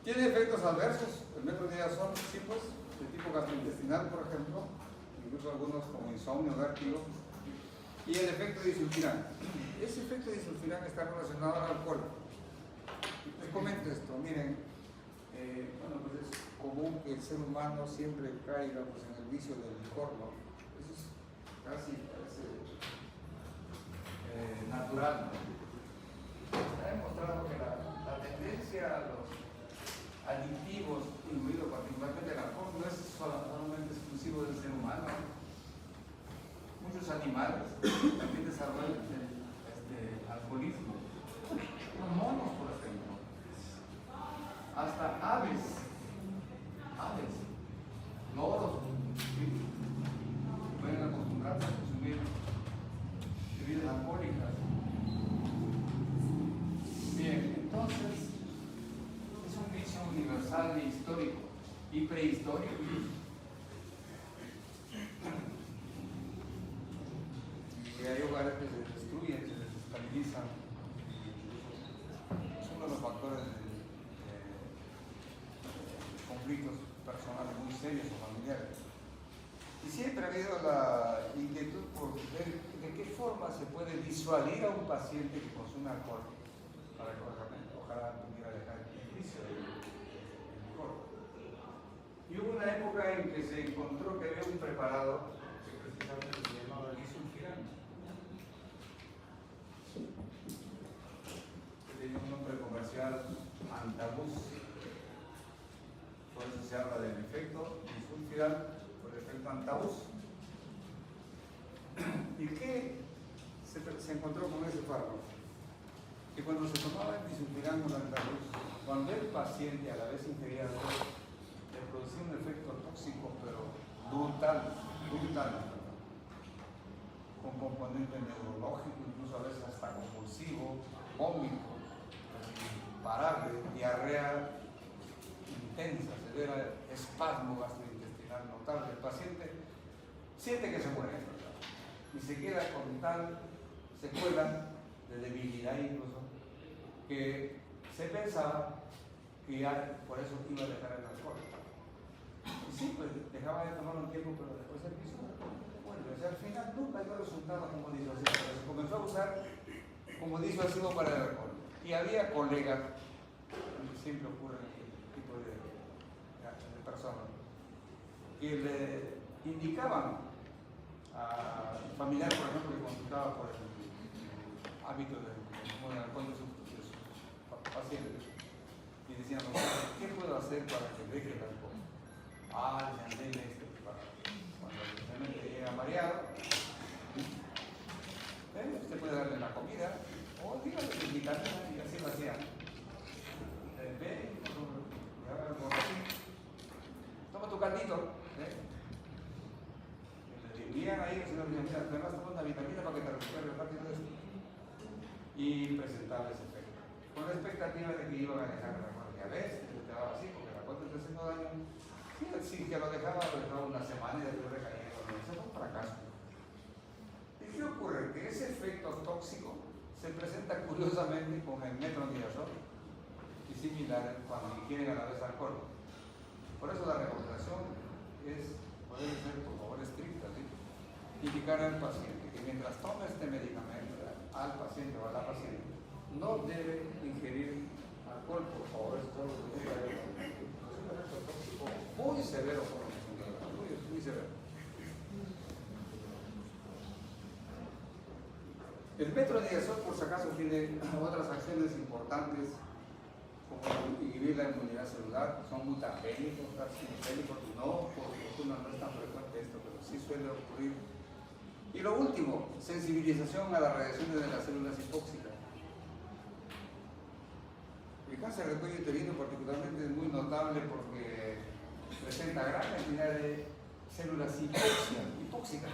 ¿Tiene efectos adversos? El metronidazol, sí, pues, de tipo gastrointestinal, por ejemplo, incluso algunos como insomnio, vértigo. Y el efecto disulfiram. Ese efecto disulfiram está relacionado al alcohol. Les comento esto, miren, bueno, pues es común que el ser humano siempre caiga pues, en el vicio del licor, ¿no? Eso es casi parece natural, ¿no? Se ha demostrado que la tendencia a los aditivos, incluido particularmente el alcohol, no es solamente exclusivo del ser humano. Muchos animales también desarrollan alcoholismo. Los monos, por ejemplo. Hasta aves, loros, ¿sí? Pueden acostumbrarse a consumir bebidas alcohólicas. Bien, entonces es un vicio universal e histórico y prehistórico. Y hay hogares que se destruyen, se desestabilizan. Es uno de los factores de conflictos personales muy serios o familiares. Y siempre ha habido la inquietud por ver de qué forma se puede disuadir a un paciente que consume alcohol para que ojalá pudiera dejar el vicio del alcohol. Y hubo una época en que se encontró que había un preparado que precisamente se llamaba disulfiram. Tenía un nombre comercial, Antabus. Por eso se habla del efecto disulfiram, por el efecto Antabus. ¿Y qué se encontró con ese fármaco? Que cuando se tomaba el disulfiram con Antabus, cuando el paciente a la vez ingería alcohol, le producía un efecto tóxico, pero brutal, con componente neurológico, incluso a veces hasta compulsivo, vómito, imparable, diarrea intensa, severa, espasmo gastrointestinal notable. El paciente siente que se muere, ¿verdad? Y se queda con tal secuela de debilidad incluso, que se pensaba que ya por eso iba a dejar el alcohol. Y sí, pues dejaba de tomar un tiempo, pero después el vicio vuelve. O sea, al final nunca dio resultado como disuasivo, pero se comenzó a usar como disuasivo para el alcohol. Y había colegas, que siempre ocurre en este tipo de personas, que le indicaban a familiar, por ejemplo, que consultaba por el hábito del consumo de alcohol de sus pacientes, y decían, ¿qué puedo hacer para que deje el alcohol? Decían, denle este preparado. Cuando realmente llega mareado, usted puede darle la comida, o dígale que vitamina, y así lo hacían. Ve, y haga algo así. Toma tu caldito. Le dirían ahí, el señor decía, mira, además toma una vitamina para que te recuperes rápido de esto. Y presentaba ese efecto. Con la expectativa de que iban a dejar la alcohol. Y a veces se quedaba así, porque la alcohol te está haciendo daño. Sí, que lo dejaba una semana y después recaía. Eso fue un fracaso. ¿Y qué ocurre? Que ese efecto tóxico se presenta curiosamente con el metronidazol y similares cuando ingieren a la vez alcohol. Por eso la recomendación puede ser por favor estricta, ¿sí? Indicar al paciente que mientras toma este medicamento, al paciente o a la paciente, no debe ingerir alcohol, por favor, es todo lo que diga. Es un efecto tóxico muy severo, muy severo. El metronidazol, por si acaso, tiene otras acciones importantes, como inhibir la inmunidad celular. Son mutagénicos, carcinogénicos, no, por fortuna no es tan frecuente esto, pero sí suele ocurrir. Y lo último, sensibilización a las radiaciones de las células hipóxicas. El cáncer de cuello uterino particularmente es muy notable porque presenta gran cantidad de células hipóxicas,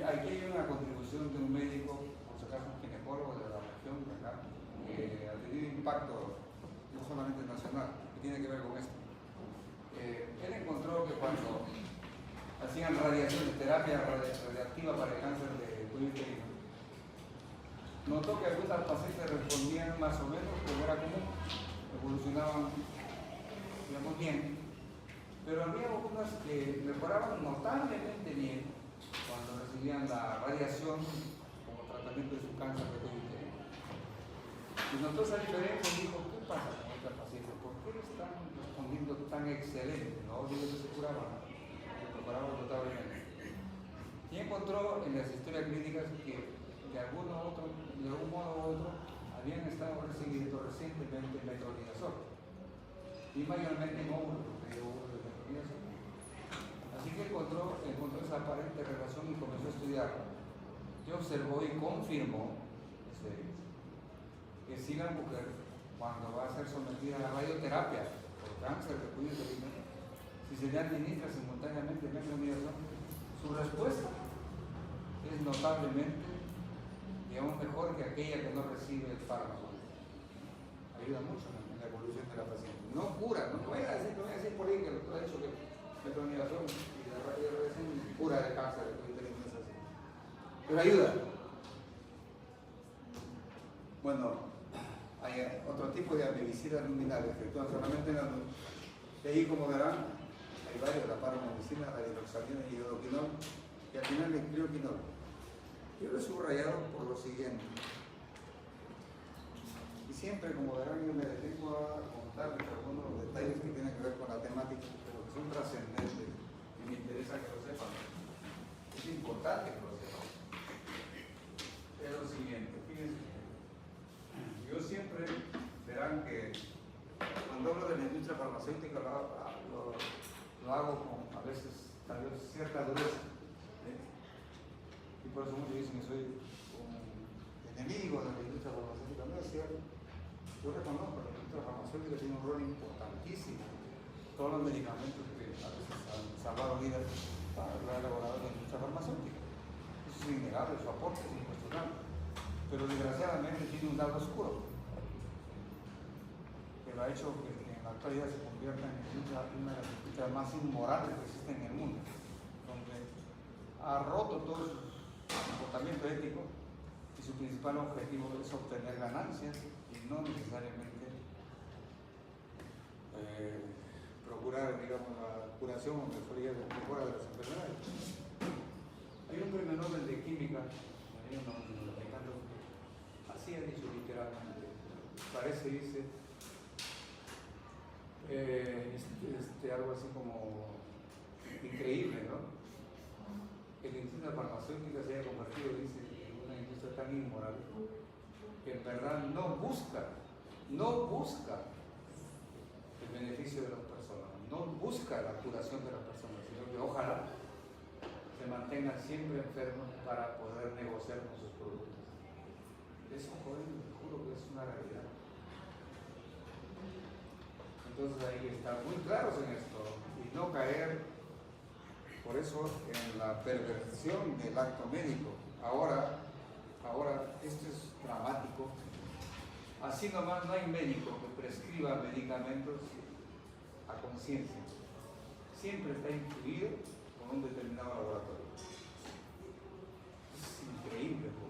aquí hay una contribución de un médico, por si acaso un ginecólogo de la región de acá, que ha tenido impacto no solamente nacional, que tiene que ver con esto. Él encontró que cuando hacían radiación, terapia radiactiva para el cáncer de cuello uterino, notó que algunas pacientes respondían más o menos como era común, evolucionaban, digamos, bien, pero había algunas que mejoraban notablemente bien cuando recibían la radiación como tratamiento de su cáncer de cuello uterino. Y notó esa diferencia y dijo, ¿qué pasa con esta paciente? ¿Por qué están respondiendo tan excelente? No digo que se curaban, se mejoraban notablemente. Y encontró en las historias clínicas que de algún modo u otro habían estado recibiendo recientemente metronidazol y mayormente en óvulos de metronidazol. Así que encontró esa aparente relación y comenzó a estudiarla. Y observó y confirmó que si la mujer, cuando va a ser sometida a la radioterapia por cáncer de cuello uterino, si se le administra simultáneamente metronidazol, su respuesta es notablemente, digamos, mejor que aquella que no recibe el fármaco. Ayuda mucho en la evolución de la paciente. No cura, no voy a decir por ahí que el doctor ha dicho que metronidazol y la radiación cura de cáncer de cuello uterino, no es así. Pero ayuda. Bueno, hay otro tipo de herbicidas luminales que actúan solamente en la luz. Y ahí, como verán, hay varios, la paramedicina, la hidroxalina y hidroquinol, y al final el crioquinol. Yo lo he subrayado por lo siguiente. Y siempre, como verán, yo me detengo a contarles algunos detalles que tienen que ver con la temática, pero que son trascendentes y me interesa que lo sepan. Es importante que lo sepan. Es lo siguiente, fíjense. Yo siempre verán que cuando hablo de la industria farmacéutica lo hago con a veces tal vez cierta dureza. Y por eso muchos dicen que soy un enemigo de la industria farmacéutica. No es cierto. Yo reconozco que la industria farmacéutica tiene un rol importantísimo. Todos los medicamentos que a veces han salvado vidas lo ha elaborado la industria farmacéutica. Eso es innegable, su aporte es incuestionable. Pero desgraciadamente tiene un lado oscuro, que lo ha hecho que en la actualidad se convierta en una de las industrias más inmorales que existen en el mundo, donde ha roto todo su comportamiento ético y su principal objetivo es obtener ganancias y no necesariamente procurar, digamos, la curación o mejora de las enfermedades. Hay un premio Nobel de Química en el año 90, así ha dicho literalmente, parece, dice, algo así como increíble, ¿no? Que la industria farmacéutica se haya convertido, dice, en una industria tan inmoral que en verdad no busca el beneficio de las personas, no busca la curación de las personas, sino que ojalá se mantengan siempre enfermos para poder negociar con sus productos. Eso, joder, te juro que es una realidad. Entonces hay que estar muy claros en esto y no caer, por eso, en la perversión del acto médico. Ahora, esto es dramático. Así nomás no hay médico que prescriba medicamentos a conciencia. Siempre está influido por un determinado laboratorio. Es increíble, ¿no?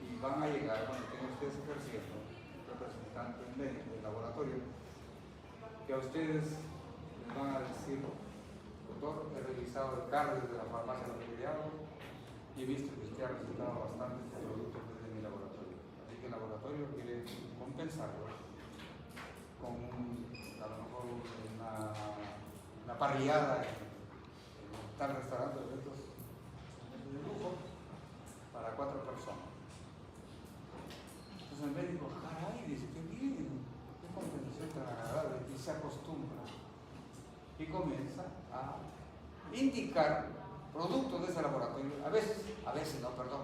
Y van a llegar, cuando tengan ustedes ejerciendo, representantes médicos del laboratorio, que a ustedes les van a decir, doctor, he revisado el carnet de la farmacia donde yo hago y he visto que usted ha resultado bastantes productos desde mi laboratorio. Así que el laboratorio quiere compensarlo con a lo mejor una parrillada en tal restaurante de estos de lujo para 4 personas. Entonces el médico, caray, dice, qué bien, qué compensación tan agradable, y se acostumbra y comienza a indicar productos de ese laboratorio, a veces no, perdón,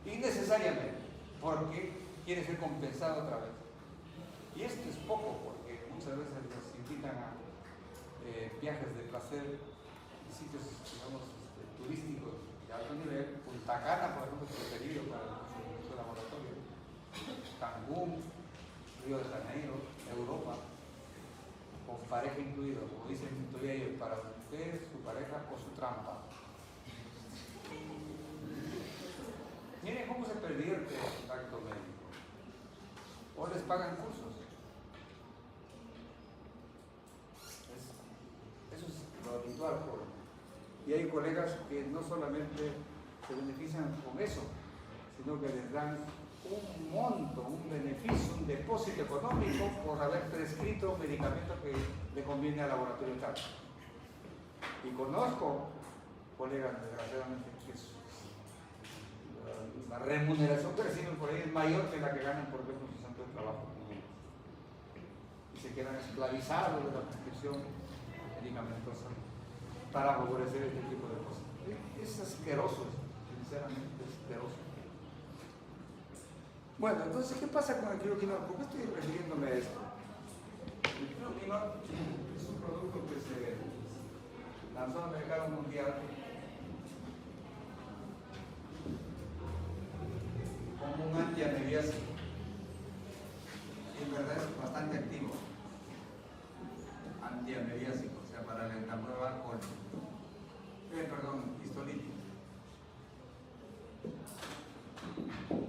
innecesariamente, porque quiere ser compensado otra vez. Y esto es poco, porque muchas veces nos invitan a viajes de placer, sitios, digamos, turísticos de alto nivel. Punta Cana, por ejemplo, es preferido para su laboratorio. Cancún, Río de Janeiro, Europa, con pareja incluido, como dicen todavía ellos, para usted, su pareja o su trampa. Miren cómo se pervierte el acto médico. O les pagan cursos. Eso es lo habitual. Y hay colegas que no solamente se benefician con eso, sino que les dan un monto, un beneficio, un depósito económico por haber prescrito medicamentos que le conviene al laboratorio tal. Y conozco colegas, desgraciadamente, que la remuneración que reciben por ahí es mayor que la que ganan por ejemplo en su centro de trabajo. Y se quedan esclavizados de la prescripción medicamentosa para favorecer este tipo de cosas. Es asqueroso, sinceramente asqueroso. Bueno, entonces, ¿qué pasa con el cloroquinol? ¿Por qué estoy refiriéndome a esto? El cloroquinol es un producto que se lanzó al mercado mundial como un antiamebiásico. Y en verdad es bastante activo. Antiamebiásico, o sea, para la prueba con histolítico.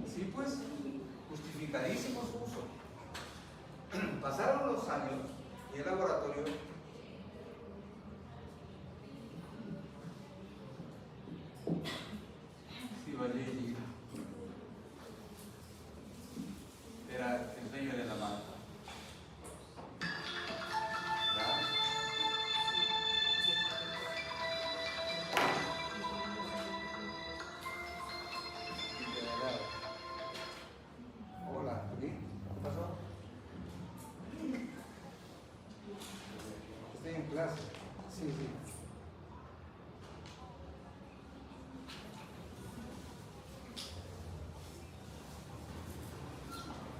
Sí, pues, justificadísimo su uso. Pasaron los años y el laboratorio Sivalletti era el dueño de la marca. Hola, ¿qué pasó? Estoy en clase. Sí, sí.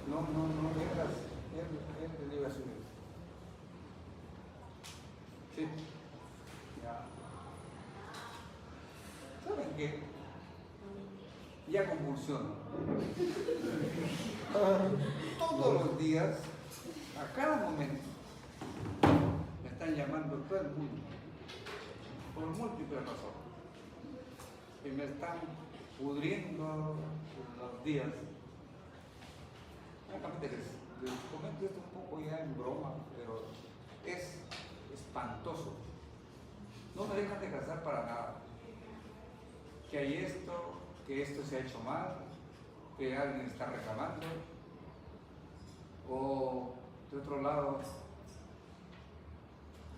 No, él iba a subir. Sí. Ya. ¿Saben qué? Ya convulsiono. Todos los días, a cada momento, me están llamando todo el mundo, por múltiples razones, y me están pudriendo los días. Francamente les comento esto un poco ya en broma, pero es espantoso. No me dejan descansar para nada. Que hay esto, que esto se ha hecho mal, que alguien está reclamando, o de otro lado,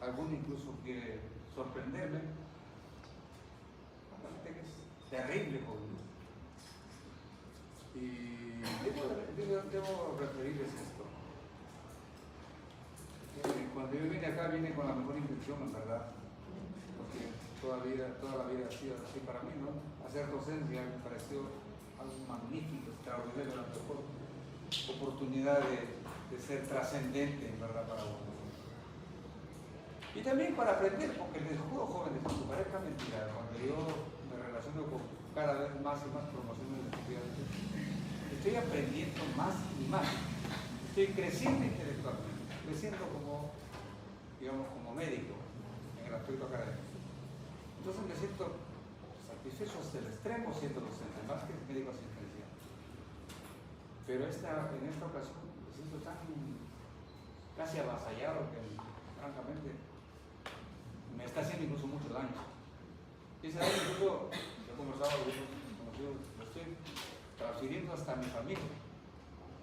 alguno incluso quiere sorprenderme. Realmente es terrible conmigo. Y debo referirles esto. Cuando yo vine acá, vine con la mejor intención, en verdad, porque toda la vida ha sido así para mí, ¿no? Hacer docencia me pareció algo magnífico, extraordinario, la mejor oportunidad de ser trascendente, en verdad, para uno. Y también para aprender, porque les juro, jóvenes, aunque parezca mentira, cuando yo me relaciono con cada vez más y más promociones de estudiantes, estoy aprendiendo más y más. Estoy creciendo intelectualmente, creciendo como, digamos, como médico en el aspecto académico. Entonces me siento satisfecho hasta el extremo siendo docente, más que médico asistencial. Pero en esta ocasión me siento tan casi avasallado que, francamente, me está haciendo incluso mucho daño. Y ese daño incluso, yo he conversado con algunos conocidos, lo estoy transfiriendo hasta a mi familia.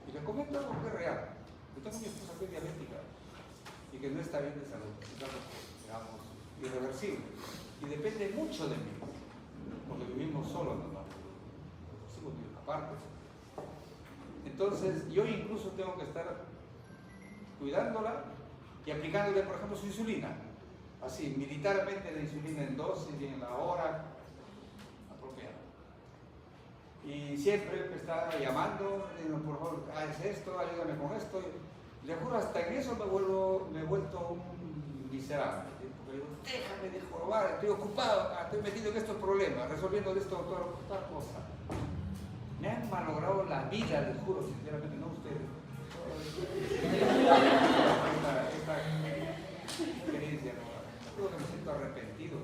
Y les comento algo que es real. Yo tengo mi esposa que es diabética y que no está bien de salud. Es algo, digamos, irreversible. Y depende mucho de mí, porque vivimos solos, ¿no? Los hijos viven aparte. Entonces, yo incluso tengo que estar cuidándola y aplicándole, por ejemplo, su insulina. Así, militarmente la insulina en dosis y en la hora apropiada. Y siempre me está llamando, por favor, haz esto, ayúdame con esto. Le juro, hasta en eso me he vuelto un miserable. Porque digo, déjame de jorobar. trabajar, estoy ocupado, estoy metido en estos problemas, resolviendo esto, otra cosa. Me han malogrado la vida, les juro, sinceramente, no ustedes. Esta experiencia, ¿no? Creo que me siento arrepentido.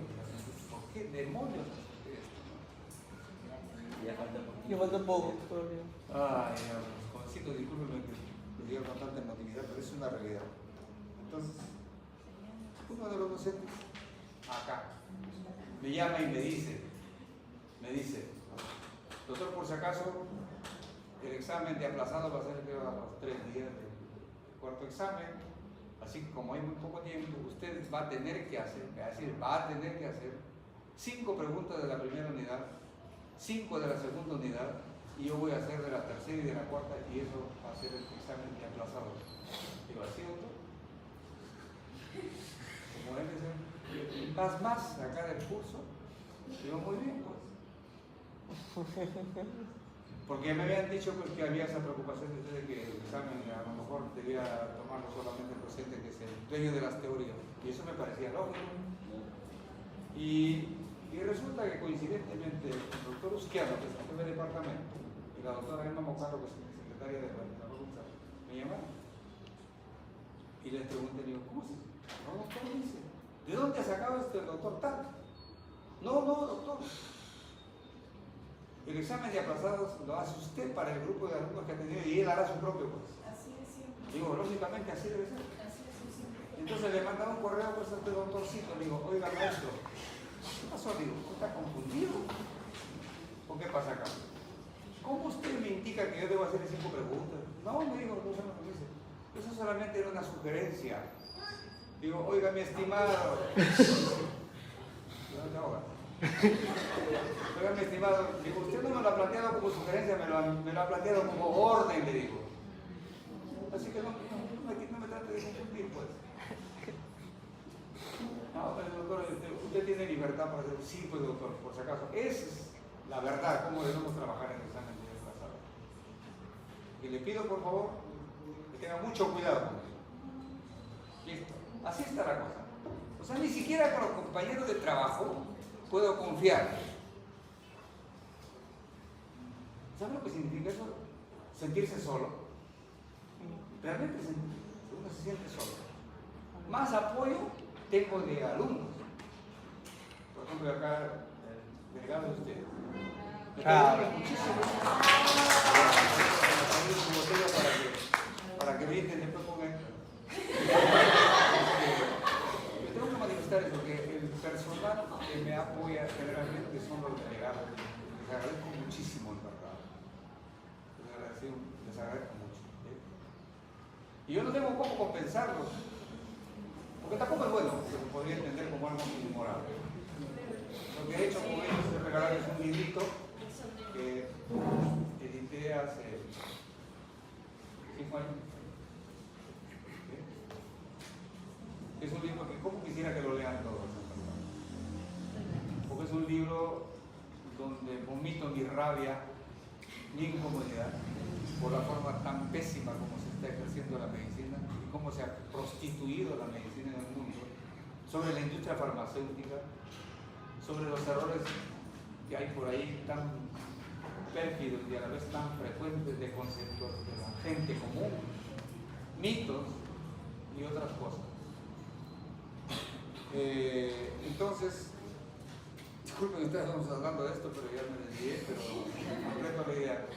¿Por qué demonios hace esto? Ya falta poco todavía. Ay, jovencito, discúlpenme que lo diga con tanta emotividad, pero es una realidad. Entonces, uno de los docentes, acá, me llama y me dice, doctor, por si acaso, el examen de aplazado va a ser creo a los 3 días del cuarto examen, así que como hay muy poco tiempo, usted va a tener que hacer, va a tener que hacer 5 preguntas de la primera unidad, 5 de la segunda unidad, y yo voy a hacer de la tercera y de la cuarta, y eso va a ser el examen de aplazado. Digo, ¿así, doctor? Como debe ser, más acá del curso, digo, muy bien, pues. Porque me habían dicho pues, que había esa preocupación de que el examen a lo mejor debía tomarlo solamente el docente, que es el dueño de las teorías, y eso me parecía lógico. Y resulta que coincidentemente el doctor Uzquiano, que es el jefe de departamento, y la doctora Emma Mocaro, que es la secretaria de la facultad, me llamaron y les pregunté, digo, ¿cómo se dice? No, doctor, dice, ¿de dónde ha sacado este doctor tal? No, doctor. El examen de aplazados lo hace usted para el grupo de alumnos que ha tenido y él hará su propio, pues. Así es siempre. Digo, lógicamente así debe ser. Así es siempre. Entonces le mandaba un correo pues, a este doctorcito, le digo, oiga maestro, ¿qué pasó? Digo, ¿está confundido? ¿O qué pasa acá? ¿Cómo usted me indica que yo debo hacer 5 preguntas? No, me dijo, no sé lo que dice. Eso solamente era una sugerencia. Digo, oiga, mi estimado. ¿Dónde te ahogas? Oiga, mi estimado, digo, usted no me lo ha planteado como sugerencia, me lo ha planteado como orden, le digo. Así que no me trate de confundir, pues. No, pero doctor, usted tiene libertad para hacer, sí, pues doctor, por si acaso. Esa es la verdad, cómo debemos trabajar en el examen de pasado. Y le pido, por favor, que tenga mucho cuidado con eso. Listo. Así está la cosa. O sea, ni siquiera con los compañeros de trabajo puedo confiar. ¿Saben lo que significa eso? Sentirse solo. Realmente uno se siente solo. Más apoyo tengo de alumnos. Por ejemplo, acá el delegado de ustedes. Me ayuda muchísimo. Su botella para que brinden después con él. Yo tengo que manifestar eso, que el personal que me apoya generalmente son los delegados. Les agradezco muchísimo, en verdad. Les agradezco mucho. Y yo no tengo cómo compensarlos, porque tampoco es bueno, se podría entender como algo inmoral. Lo que he hecho con ellos es regalarles un librito que edité hace 5 años. Es un libro que como quisiera que lo lean todos, porque es un libro donde vomito mi rabia, mi incomodidad por la forma tan pésima como se está ejerciendo la medicina y cómo se ha prostituido la medicina en el mundo, sobre la industria farmacéutica, sobre los errores que hay por ahí tan pérfidos y a la vez tan frecuentes de conceptos de la gente común, mitos y otras cosas. Entonces, disculpen, estamos hablando de esto, pero ya me desvié, pero completo la idea.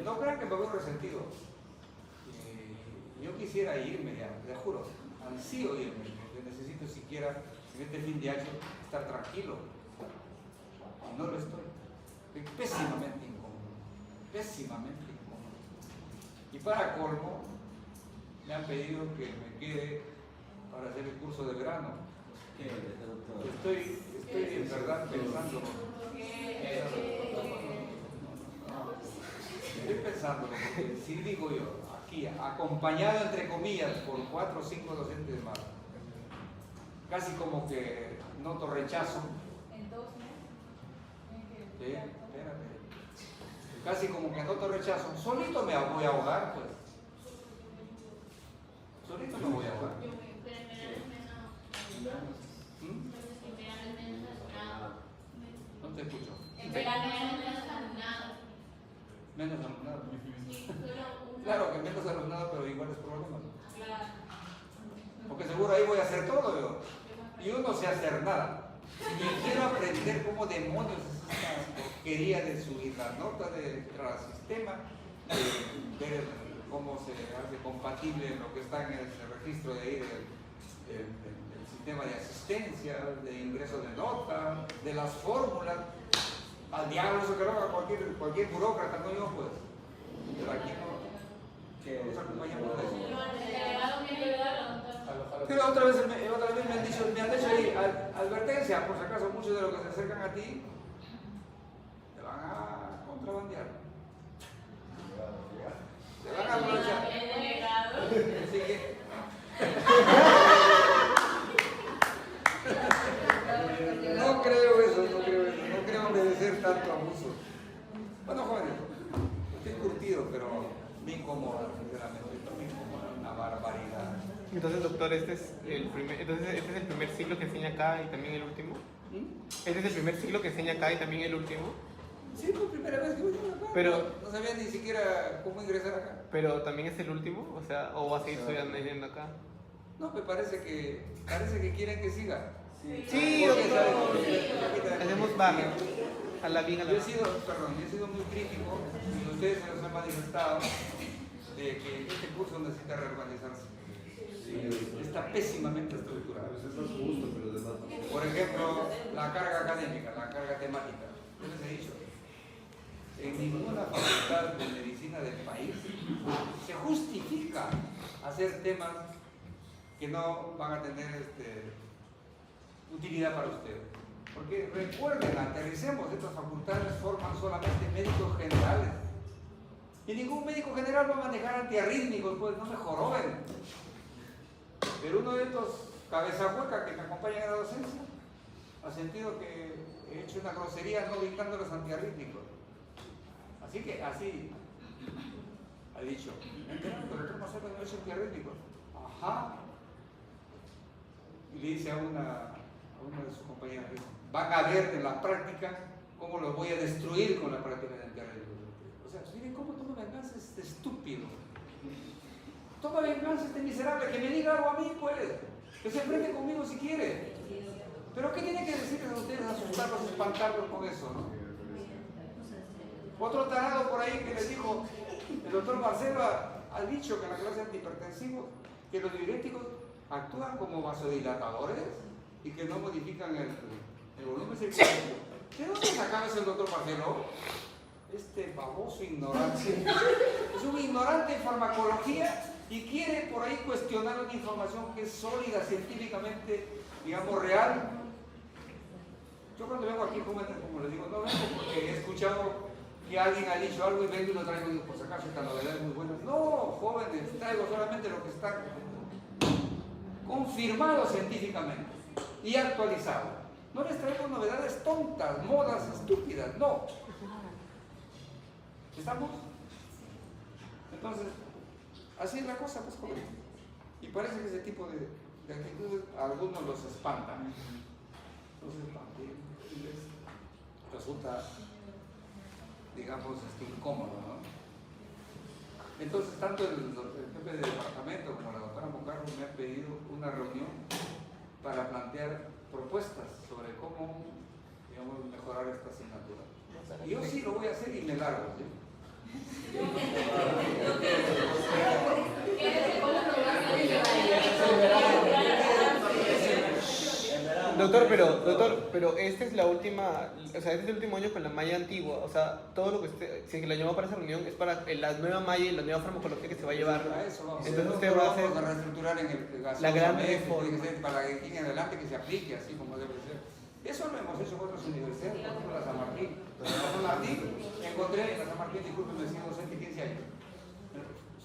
No crean que me veo resentido. Yo quisiera irme ya, les juro, ansío irme, porque necesito siquiera en este fin de año estar tranquilo. Y no lo estoy. Estoy pésimamente incómodo. Pésimamente incómodo. Y para colmo, me han pedido que me quede para hacer el curso de verano. Estoy en verdad pensando. Estoy pensando, porque si digo yo, aquí, acompañado entre comillas por 4 o 5 docentes más, casi como que noto rechazo. En 2 meses. Sí, espérate. Casi como que noto rechazo. Solito me voy a ahogar, pues. Solito me voy a ahogar. ¿Mm? En verano es menos alumnado. No te escucho. En verano es menos alumnado. Menos alumnado. Sí, solo uno. Claro que menos alumnado, pero igual es problema. Claro. Porque seguro ahí voy a hacer todo yo. Y uno no sé hacer nada. Y quiero aprender cómo demonios es esta porquería de subir las notas, de entrar al sistema, de ver cómo se hace compatible lo que está en el registro de ahí del sistema de asistencia, de ingreso de nota, de las fórmulas. Al diablo eso que lo haga cualquier burócrata, no yo pues. Pero aquí no. Nos acompañamos de eso. El delegado me ayudaron. Pero otra vez me han dicho ahí, advertencia, por si acaso muchos de los que se acercan a ti te van a contrabandear. Te van a aprovechar. El delegado. Así que, no creo eso, no creo obedecer tanto abuso. Bueno, jóvenes, estoy curtido, pero me incomoda, sinceramente, me incomoda una barbaridad. Entonces, doctor, este es el primer ciclo que enseña acá y también el último. Este es el primer ciclo que enseña acá y también el último. Sí, fue la primera vez que voy acá. Pero- no sabía ni siquiera cómo ingresar acá. Pero también es el último, o sea, o va a seguir estudiando acá. No, me parece que quieren que siga. Sí, Porque, doctor. ¿sabes? Hacemos barrio. A la bien, a la Yo he bien. sido muy crítico, y ustedes se los han manifestado, de que este curso necesita reorganizarse. Está pésimamente estructurado. Por ejemplo, la carga académica, la carga temática. Yo les he dicho, en ninguna facultad de medicina del país se justifica hacer temas que no van a tener utilidad para ustedes. Porque recuerden, aterricemos, estas facultades forman solamente médicos generales. Y ningún médico general va a manejar antiarrítmicos, pues no me joroben. Pero uno de estos cabeza hueca que me acompañan en la docencia ha sentido que he hecho una grosería no dictando los antiarrítmicos. Así que así ha dicho, ¿me enteraron que el doctor Marcelo no ha hecho antiarrítmicos? Ajá. Y le dice a una de sus compañeras, van a ver en la práctica cómo los voy a destruir con la práctica de antiarrítmicos. O sea, miren cómo toma venganza este estúpido. Toma venganza este miserable, que me diga algo a mí, pues. Que se enfrente conmigo si quiere. Pero ¿qué tiene que decirles a ustedes, asustarlos, espantarlos con eso, no? Otro tarado por ahí que les dijo, el doctor Marcelo ha dicho que en la clase antihipertensivos que los diuréticos actúan como vasodilatadores y que no modifican el volumen circulatorio. ¿De dónde sacaba eso el doctor Marcelo? Este baboso ignorante. Es un ignorante en farmacología y quiere por ahí cuestionar una información que es sólida científicamente, digamos, real. Yo cuando vengo aquí, como les digo, no vengo porque he escuchado que alguien ha dicho algo y vengo y lo traigo y digo, por si acaso esta novedad es muy buena. No, jóvenes, traigo solamente lo que está confirmado científicamente y actualizado. No les traigo novedades tontas, modas estúpidas, no. ¿Estamos? Entonces, así es la cosa, pues, jóvenes. Y parece que ese tipo de actitudes a algunos los espantan. Entonces, también les resulta, digamos, incómodo, ¿no? Entonces, tanto el jefe de departamento como la doctora Moncarro me han pedido una reunión para plantear propuestas sobre cómo, digamos, mejorar esta asignatura. Y yo sí lo voy a hacer y me largo, ¿sí? Doctor, pero esta es la última, o sea, este es el último año con la malla antigua, o sea, todo lo que usted, si la llamó para esa reunión es para la nueva malla y la nueva farmacología que se va a llevar. Para eso vamos. Entonces usted va a hacer vamos a reestructurar en el la gran tiene reforma. que ser para que aquí en adelante que se aplique así como debe ser. Eso lo hemos hecho en otras universidades, por ejemplo la San Martín. La San Martín, encontré en la San Martín, disculpen, he sido docente 15 años.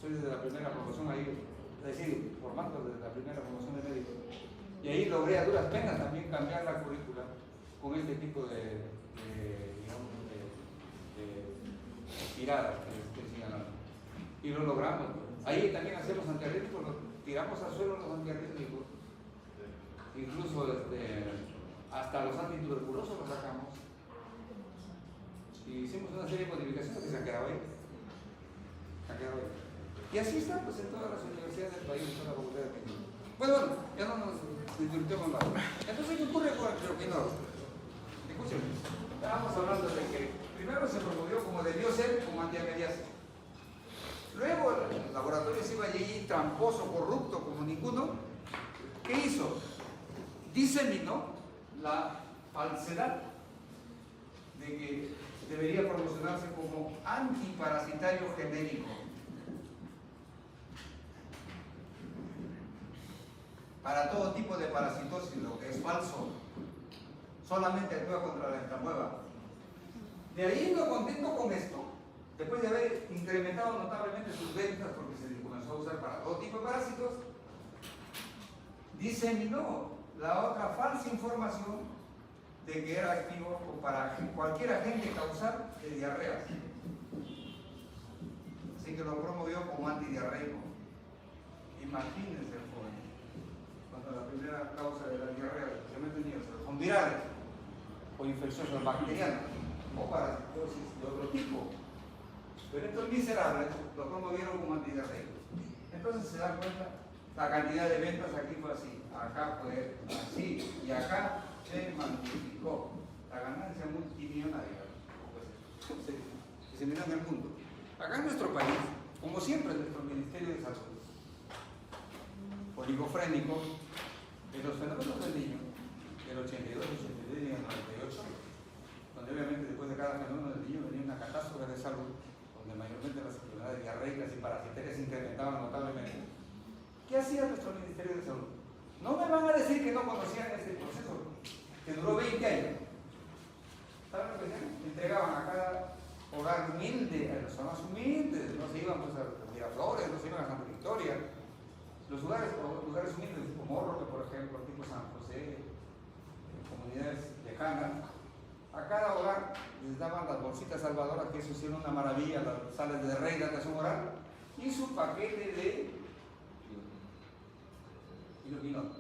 Soy desde la primera promoción ahí, es decir, formando desde la primera promoción de médico. Y ahí logré a duras penas también cambiar la currícula con este tipo de tiradas que señalan. Y lo logramos. Ahí también hacemos antiarrítmicos, tiramos al suelo los antiarrítmicos. Incluso hasta los antituberculosos los sacamos. Y hicimos una serie de modificaciones que se han quedado ahí. Se han quedado ahí. Y así está pues, en todas las universidades del país, en toda la facultad de medicina. Bueno, ya no nos divirtió más. Entonces, ¿qué ocurre con el cloroquinol? Escuchen, estábamos hablando de que primero se promovió como debió ser, como antiamediasis. Luego el laboratorio se iba allí tramposo, corrupto, como ninguno. ¿Qué hizo? Diseminó la falsedad de que debería promocionarse como antiparasitario genérico. Para todo tipo de parasitosis, lo que es falso. Solamente actúa contra la entamueva. De ahí, no contento con esto, después de haber incrementado notablemente sus ventas, porque se comenzó a usar para todo tipo de parásitos, diseminó la otra falsa información de que era activo para cualquier agente causal de diarreas. Así que lo promovió como antidiarreico. Imagínense el joven, cuando la primera causa de la diarrea, especialmente en niños, son virales o infecciosas bacterianas o parasitosis de otro tipo. Pero estos miserables lo promovieron como antidiarreico. Entonces se dan cuenta, la cantidad de ventas aquí fue así, acá fue así, y acá se magnificó. La ganancia multimillonaria pues, se diseminó en el mundo. Acá en nuestro país, como siempre, nuestro Ministerio de Salud, oligofrénico, de los fenómenos del niño, del 82, 83 y el 98, donde obviamente después de cada fenómeno del niño venía una catástrofe de salud, donde mayormente las enfermedades diarreicas y parasitarias se incrementaban notablemente. ¿Qué hacía nuestro Ministerio de Salud? No me van a decir que no conocían este proceso, que duró 20 años. ¿Saben lo que hacían? Entregaban a cada hogar humilde, a las zonas humildes, no se iban pues, a Miraflores, no se iban a Santa Victoria. Los lugares humildes, tipo Morro, por ejemplo, tipo San José, comunidades lejanas, a cada hogar les daban las bolsitas salvadoras, que eso hicieron una maravilla, las salas de rehidratación oral, y su paquete de iluminol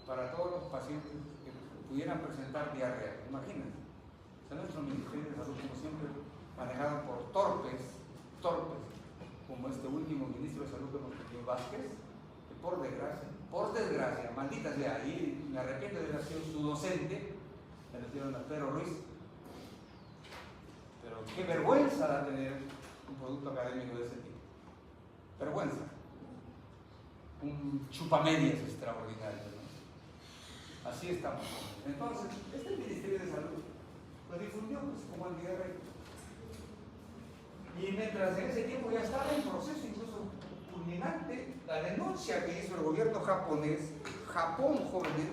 para todos los pacientes que pudieran presentar diarrea. Imagínense. O sea, nuestro Ministerio de Salud, como siempre, manejado por torpes, como este último ministro de Salud que hemos tenido, Vázquez, que por desgracia, maldita sea, y me arrepiento de haber sido su docente, me refiero a Pedro Ruiz, pero qué vergüenza da tener un producto académico de ese tipo. Vergüenza. Un chupamedias extraordinario, ¿no? Así estamos. Entonces, este Ministerio de Salud lo difundió pues, como antidiarreico. Y mientras en ese tiempo ya estaba en proceso incluso culminante la denuncia que hizo el gobierno japonés, Japón, jóvenes,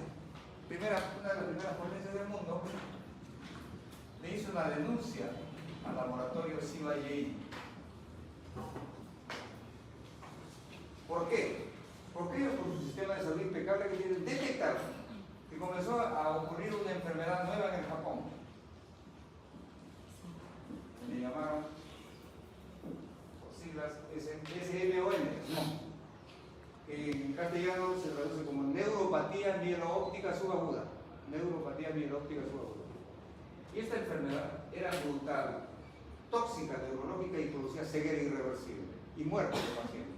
una de las primeras potencias del mundo, le hizo una denuncia al laboratorio CYA. ¿Por qué? Porque ellos, con su sistema de salud impecable que tienen, detectaron que comenzó a ocurrir una enfermedad nueva en el Japón. Le llamaron, por siglas, SMON, no. En castellano se traduce como neuropatía mieloóptica subaguda. Neuropatía mieloóptica subaguda. Y esta enfermedad era brutal, tóxica, neurológica y producía ceguera irreversible y muerte de pacientes.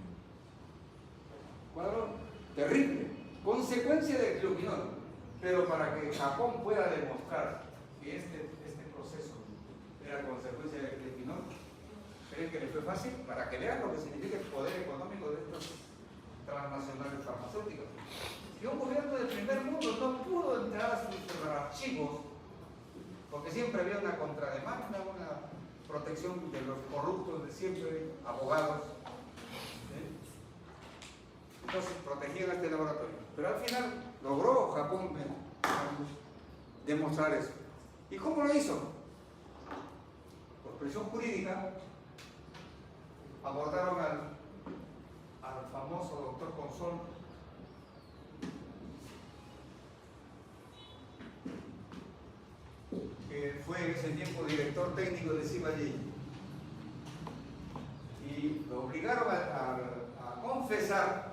Cuadro terrible, consecuencia del cloroquinol. Pero para que Japón pueda demostrar que este proceso era consecuencia del cloroquinol, ¿creen que le fue fácil? Para que vean lo que significa el poder económico de estos transnacionales farmacéuticos. Y un gobierno del primer mundo no pudo entrar a sus archivos, porque siempre había una contrademanda, una protección de los corruptos de siempre, abogados. Entonces protegían a este laboratorio. Pero al final logró Japón demostrar eso. ¿Y cómo lo hizo? Por presión jurídica abordaron al famoso doctor Consol, que fue en ese tiempo director técnico de CYA. Y lo obligaron a confesar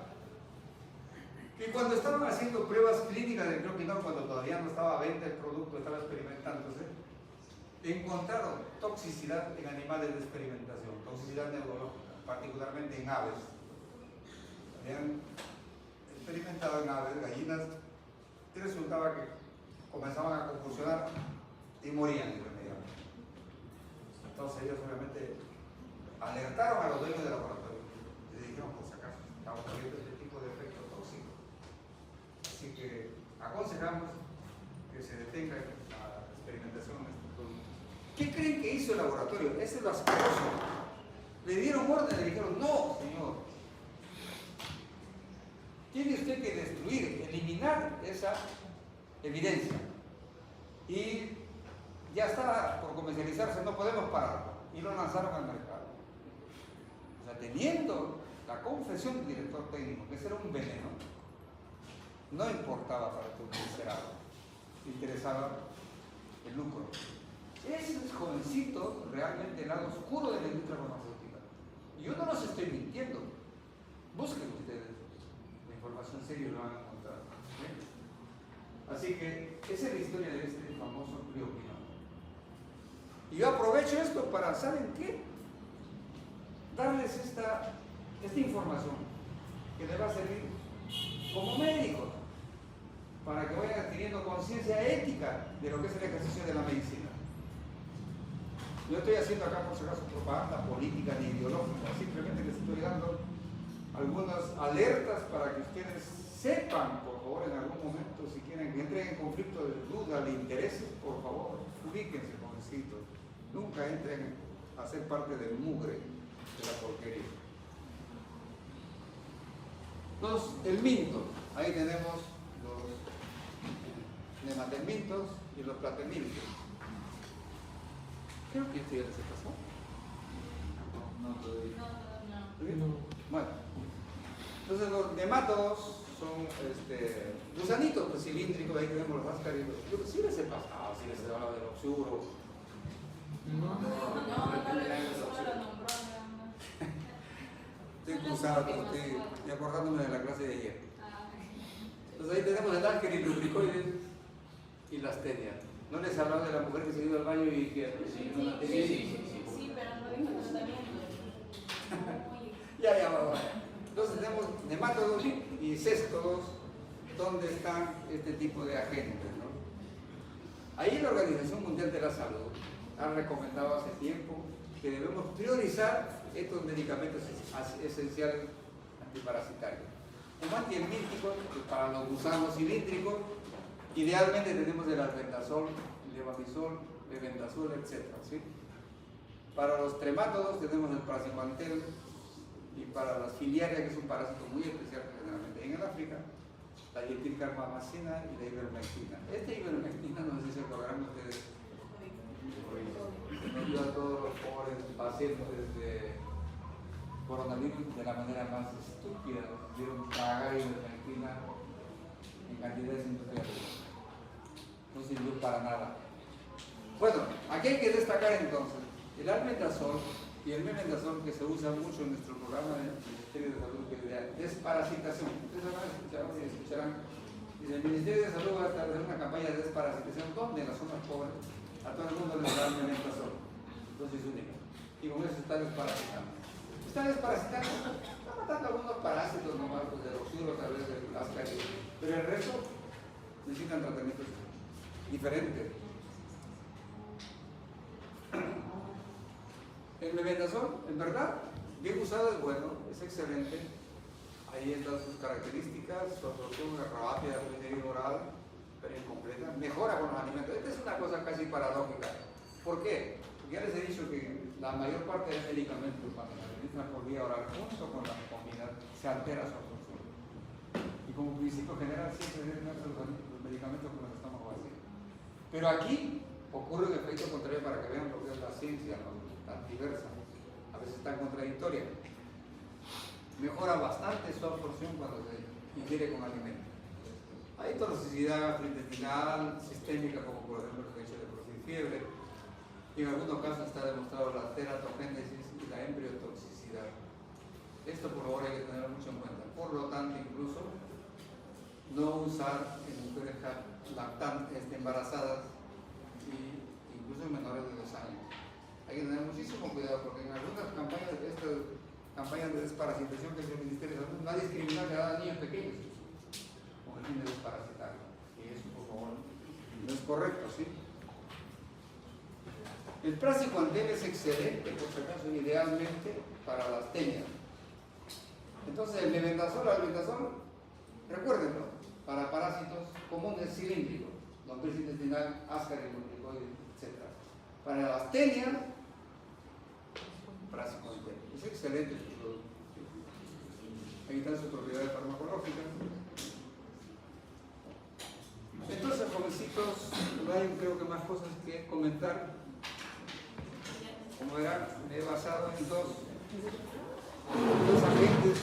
que cuando estaban haciendo pruebas clínicas del clopidogrel, cuando todavía no estaba a venta el producto, estaba experimentándose, encontraron toxicidad en animales de experimentación, toxicidad neurológica, particularmente en aves. Habían experimentado en aves, gallinas, y resultaba que comenzaban a convulsionar y morían irremediablemente. Entonces ellos obviamente alertaron a los dueños del laboratorio y les dijeron, por si acaso, estamos viendo este tipo de efecto tóxico. Así que aconsejamos que se detenga la experimentación de estos productos. ¿Qué creen que hizo el laboratorio? Ese es lo asqueroso. Le dieron orden, le dijeron, no, señor. Tiene usted que destruir, eliminar esa evidencia. Y ya está por comercializarse, no podemos pararlo. Y lo lanzaron al mercado. O sea, teniendo la confesión del director técnico, que ese era un veneno, no importaba para tu miserable, interesaba el lucro. Ese es jovencito realmente el lado oscuro de la industria farmacéutica. Y yo no los estoy mintiendo. Busquen ustedes la información seria y lo van a encontrar. ¿Sí? Así que esa es la historia de este famoso Cleopino. Y yo aprovecho esto para, ¿saben qué? Darles esta información que les va a servir como médicos para que vayan adquiriendo conciencia ética de lo que es el ejercicio de la medicina. No estoy haciendo acá, por si acaso, propaganda política ni ideológica, simplemente les estoy dando algunas alertas para que ustedes sepan, por favor, en algún momento, si quieren que entren en conflicto de duda, de intereses, por favor, ubíquense, jovencitos. Nunca entren a ser parte del mugre de la porquería. El minto, ahí tenemos los nematelmintos y los platemintos. Creo que esto ya les pasó. No todavía. No. Bueno, entonces los nematodos son gusanitos pues, cilíndricos, ahí tenemos los ascarios. Yo sí les he pasado, sí les he hablado del oxuro. Estoy cruzado, estoy acordándome de la clase de ayer. Entonces ahí tenemos el álger y lubricoides y la astenia. ¿No les he hablado de la mujer que se iba al baño y que no la tenía? Sí, pero no dijo tratamiento. Ya, va. Entonces tenemos nemátodos y céstodos donde están este tipo de agentes, ¿no? Ahí la Organización Mundial de la Salud ha recomendado hace tiempo que debemos priorizar estos medicamentos esenciales antiparasitarios. Como antihelmínticos, para los gusanos cilíndricos, idealmente tenemos el albendazol, el levamisol, el bendazol, etc. ¿Sí? Para los tremátodos tenemos el praziquantel, y para las filiarias, que es un parásito muy especial que generalmente hay en el África, la dietilcarbamazina y la ivermectina. Esta ivermectina, no sé si se acordarán ustedes, nos dio a todos los pobres pacientes de coronavirus de la manera más estúpida. Nos dieron tragar ivermectina en cantidades industriales. No sirvió para nada. Bueno, aquí hay que destacar entonces el albendazol y el mebendazol, que se usa mucho en nuestro programa del Ministerio de Salud, que es de desparasitación. Ustedes van a escuchar y escucharán. Dice, el Ministerio de Salud va a establecer una campaña de desparasitación. ¿Dónde? En las zonas pobres. A todo el mundo les da el mebendazol. Dosis única. Y con eso está desparasitando. Está desparasitando. Está matando algunos parásitos nomás, pues, del oxuro, tal vez del ascaris. Pero el resto necesitan tratamientos diferentes. El mebendazol, en verdad, bien usado es bueno, es excelente. Ahí están sus características, su absorción rápida, fluidez oral, pero incompleta. Mejora con los alimentos. Esta es una cosa casi paradójica. ¿Por qué? Porque ya les he dicho que la mayor parte del medicamento, cuando se administra por vía oral, junto con la comida, se altera su absorción. Y como principio general, siempre deben darse los medicamentos con el estómago vacío. Pero aquí ocurre un efecto contrario, para que vean lo que es la ciencia, ¿no? Tan diversa, a veces tan contradictoria. Mejora bastante su absorción cuando se ingiere con alimentos. Hay toxicidad gastrointestinal, sistémica, como por ejemplo el hecho de producir fiebre, y en algunos casos está demostrado la teratogénesis y la embriotoxicidad. Esto por favor hay que tenerlo mucho en cuenta. Por lo tanto, incluso no usar en mujeres embarazadas e incluso en menores de 2 años. Hay que tener muchísimo cuidado porque en algunas campañas de desparasitación que hace el Ministerio de Salud no hay discriminación a niños pequeños con el fin de desparasitar. Y eso, por favor, no es correcto, ¿sí? El praziquantel es excelente, por si acaso, idealmente para las tenias. Entonces, el albendazol, recuérdenlo, para parásitos comunes cilíndricos, lombriz intestinal, ascaris, lumbricoides, etc. Para las tenias, praziquantel. Es excelente su producto. Ahí están sus propiedades farmacológicas. Entonces, jovencitos, no hay creo que más cosas que comentar. Como verán, me he basado en dos agentes